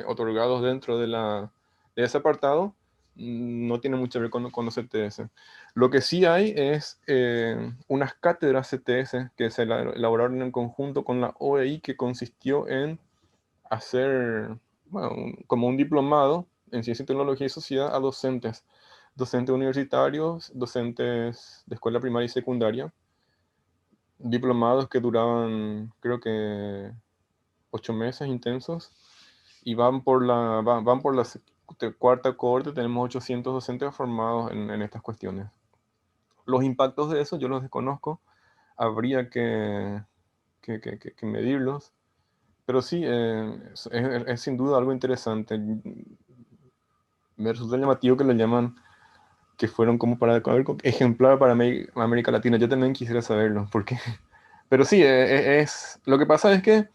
otorgados dentro de ese apartado, no tiene mucho que ver con los CTS. Lo que sí hay es unas cátedras CTS que se elaboraron en conjunto con la OEI, que consistió en hacer, bueno, como un diplomado en Ciencia, Tecnología y Sociedad a docentes universitarios, docentes de escuela primaria y secundaria, diplomados que duraban, creo que 8 meses intensos, y van por la cuarta cohorte. Tenemos 800 docentes formados en estas cuestiones. Los impactos de eso yo los desconozco, habría que medirlos, pero sí, es sin duda algo interesante. Me resulta llamativo que lo llaman, que fueron como para ejemplar para América Latina. Yo también quisiera saberlo, porque pero sí, lo que pasa es que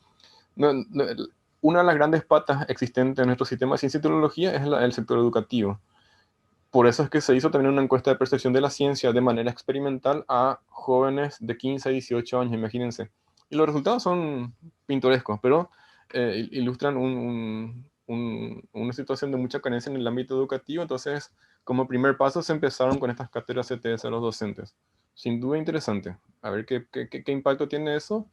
una de las grandes patas existentes en nuestro sistema de ciencia y tecnología es el sector educativo. Por eso es que se hizo también una encuesta de percepción de la ciencia de manera experimental a jóvenes de 15 a 18 años, imagínense. Y los resultados son pintorescos, pero ilustran una situación de mucha carencia en el ámbito educativo. Entonces, como primer paso, se empezaron con estas cátedras CTS a los docentes. Sin duda interesante. A ver qué impacto tiene eso,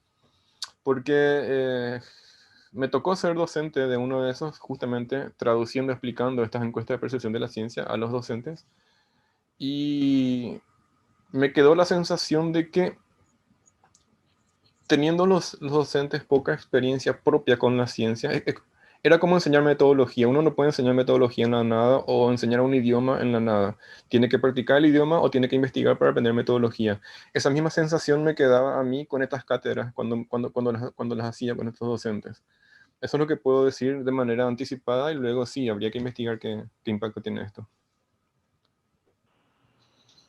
porque me tocó ser docente de uno de esos, justamente traduciendo, explicando estas encuestas de percepción de la ciencia a los docentes, y me quedó la sensación de que, teniendo los docentes poca experiencia propia con la ciencia, era como enseñar metodología. Uno no puede enseñar metodología en la nada, o enseñar un idioma en la nada. Tiene que practicar el idioma o tiene que investigar para aprender metodología. Esa misma sensación me quedaba a mí con estas cátedras cuando las hacía con estos docentes. Eso es lo que puedo decir de manera anticipada, y luego sí, habría que investigar qué impacto tiene esto.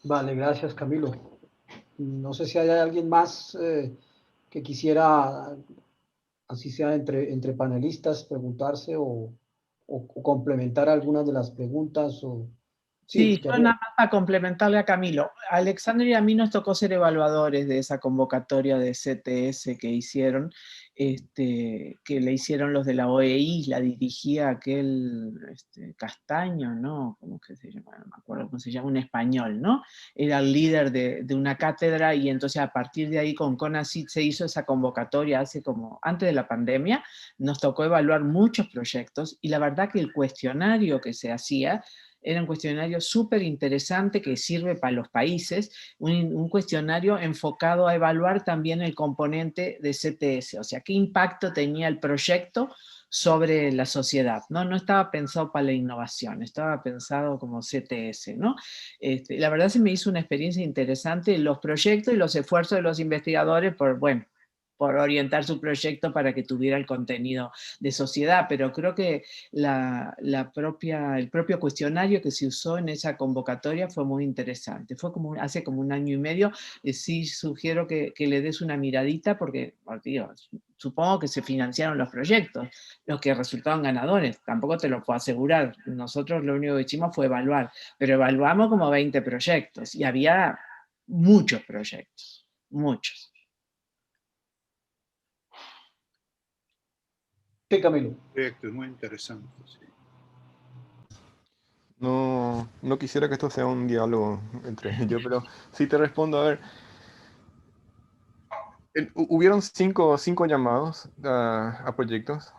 Vale, gracias, Camilo. No sé si hay alguien más que quisiera, así sea entre panelistas, preguntarse o complementar algunas de las preguntas. Sí, yo nada más para complementarle a Camilo. Alexandra y a mí nos tocó ser evaluadores de esa convocatoria de CTS que hicieron, que le hicieron los de la OEI, la dirigía aquel Castaño, ¿no? ¿Cómo que se llama? No me acuerdo cómo se llama, un español, ¿no? Era el líder de una cátedra, y entonces a partir de ahí con CONACYT se hizo esa convocatoria antes de la pandemia. Nos tocó evaluar muchos proyectos, y la verdad que el cuestionario que se hacía Era un cuestionario súper interesante que sirve para los países, un cuestionario enfocado a evaluar también el componente de CTS, o sea, qué impacto tenía el proyecto sobre la sociedad, ¿no? No estaba pensado para la innovación, estaba pensado como CTS, ¿no? La verdad se me hizo una experiencia interesante, los proyectos y los esfuerzos de los investigadores por, bueno, por orientar su proyecto para que tuviera el contenido de sociedad, pero creo que el propio cuestionario que se usó en esa convocatoria fue muy interesante. Fue como hace como 1 año y medio, sí sugiero que le des una miradita porque, Dios, supongo que se financiaron los proyectos, los que resultaron ganadores, tampoco te lo puedo asegurar. Nosotros lo único que hicimos fue evaluar, pero evaluamos como 20 proyectos y había muchos proyectos, muchos. Sí, Camilo. Proyecto muy interesante. Sí. No, no quisiera que esto sea un diálogo entre ellos, pero sí te respondo. A ver, hubieron cinco llamados a proyectos.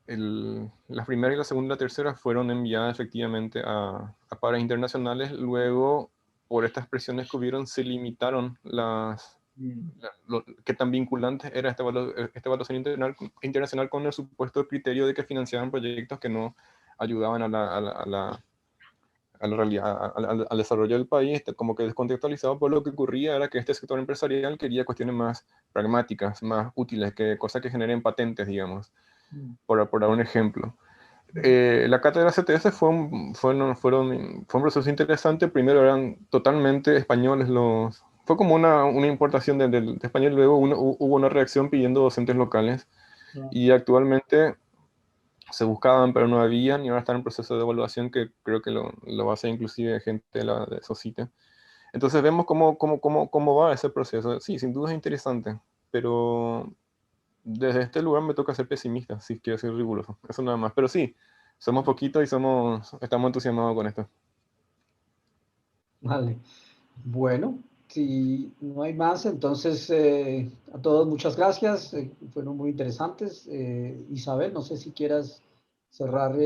La primera y la segunda y la tercera fueron enviadas efectivamente a pares internacionales. Luego, por estas presiones que hubieron, se limitaron qué tan vinculantes era esta evaluación internacional con el supuesto criterio de que financiaban proyectos que no ayudaban a la realidad, al desarrollo del país, como que descontextualizado. Por lo que ocurría era que este sector empresarial quería cuestiones más pragmáticas, más útiles, cosas que generen patentes, digamos, por dar un ejemplo. La cátedra CTS fue un proceso interesante. Primero eran totalmente españoles fue como una importación de español, luego hubo una reacción pidiendo docentes locales, y actualmente se buscaban pero no habían, y ahora está en proceso de evaluación que creo que lo va a hacer inclusive gente de Socite. Entonces vemos cómo va ese proceso. Sí, sin duda es interesante, pero desde este lugar me toca ser pesimista, si quiero ser riguroso. Eso nada más. Pero sí, somos poquitos y estamos entusiasmados con esto. Vale. Bueno, si no hay más, entonces a todos muchas gracias. Fueron muy interesantes. Isabel, no sé si quieras cerrar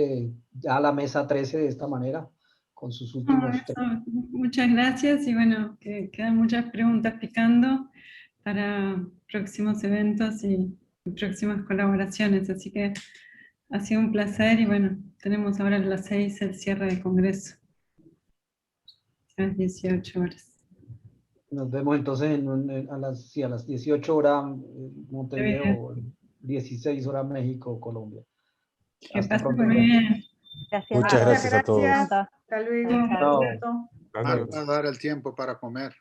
ya la mesa 13 de esta manera con sus últimos temas. Muchas gracias y bueno, que quedan muchas preguntas picando para próximos eventos y próximas colaboraciones, así que ha sido un placer y bueno, tenemos ahora a las 6 el cierre del congreso, a las 18 horas. Nos vemos entonces a las 18 horas Montevideo, 16 horas México, Colombia. Que Hasta pasen pronto. muy bien. Gracias. Muchas gracias a todos. Hasta luego. Chao. Va a dar el tiempo para comer.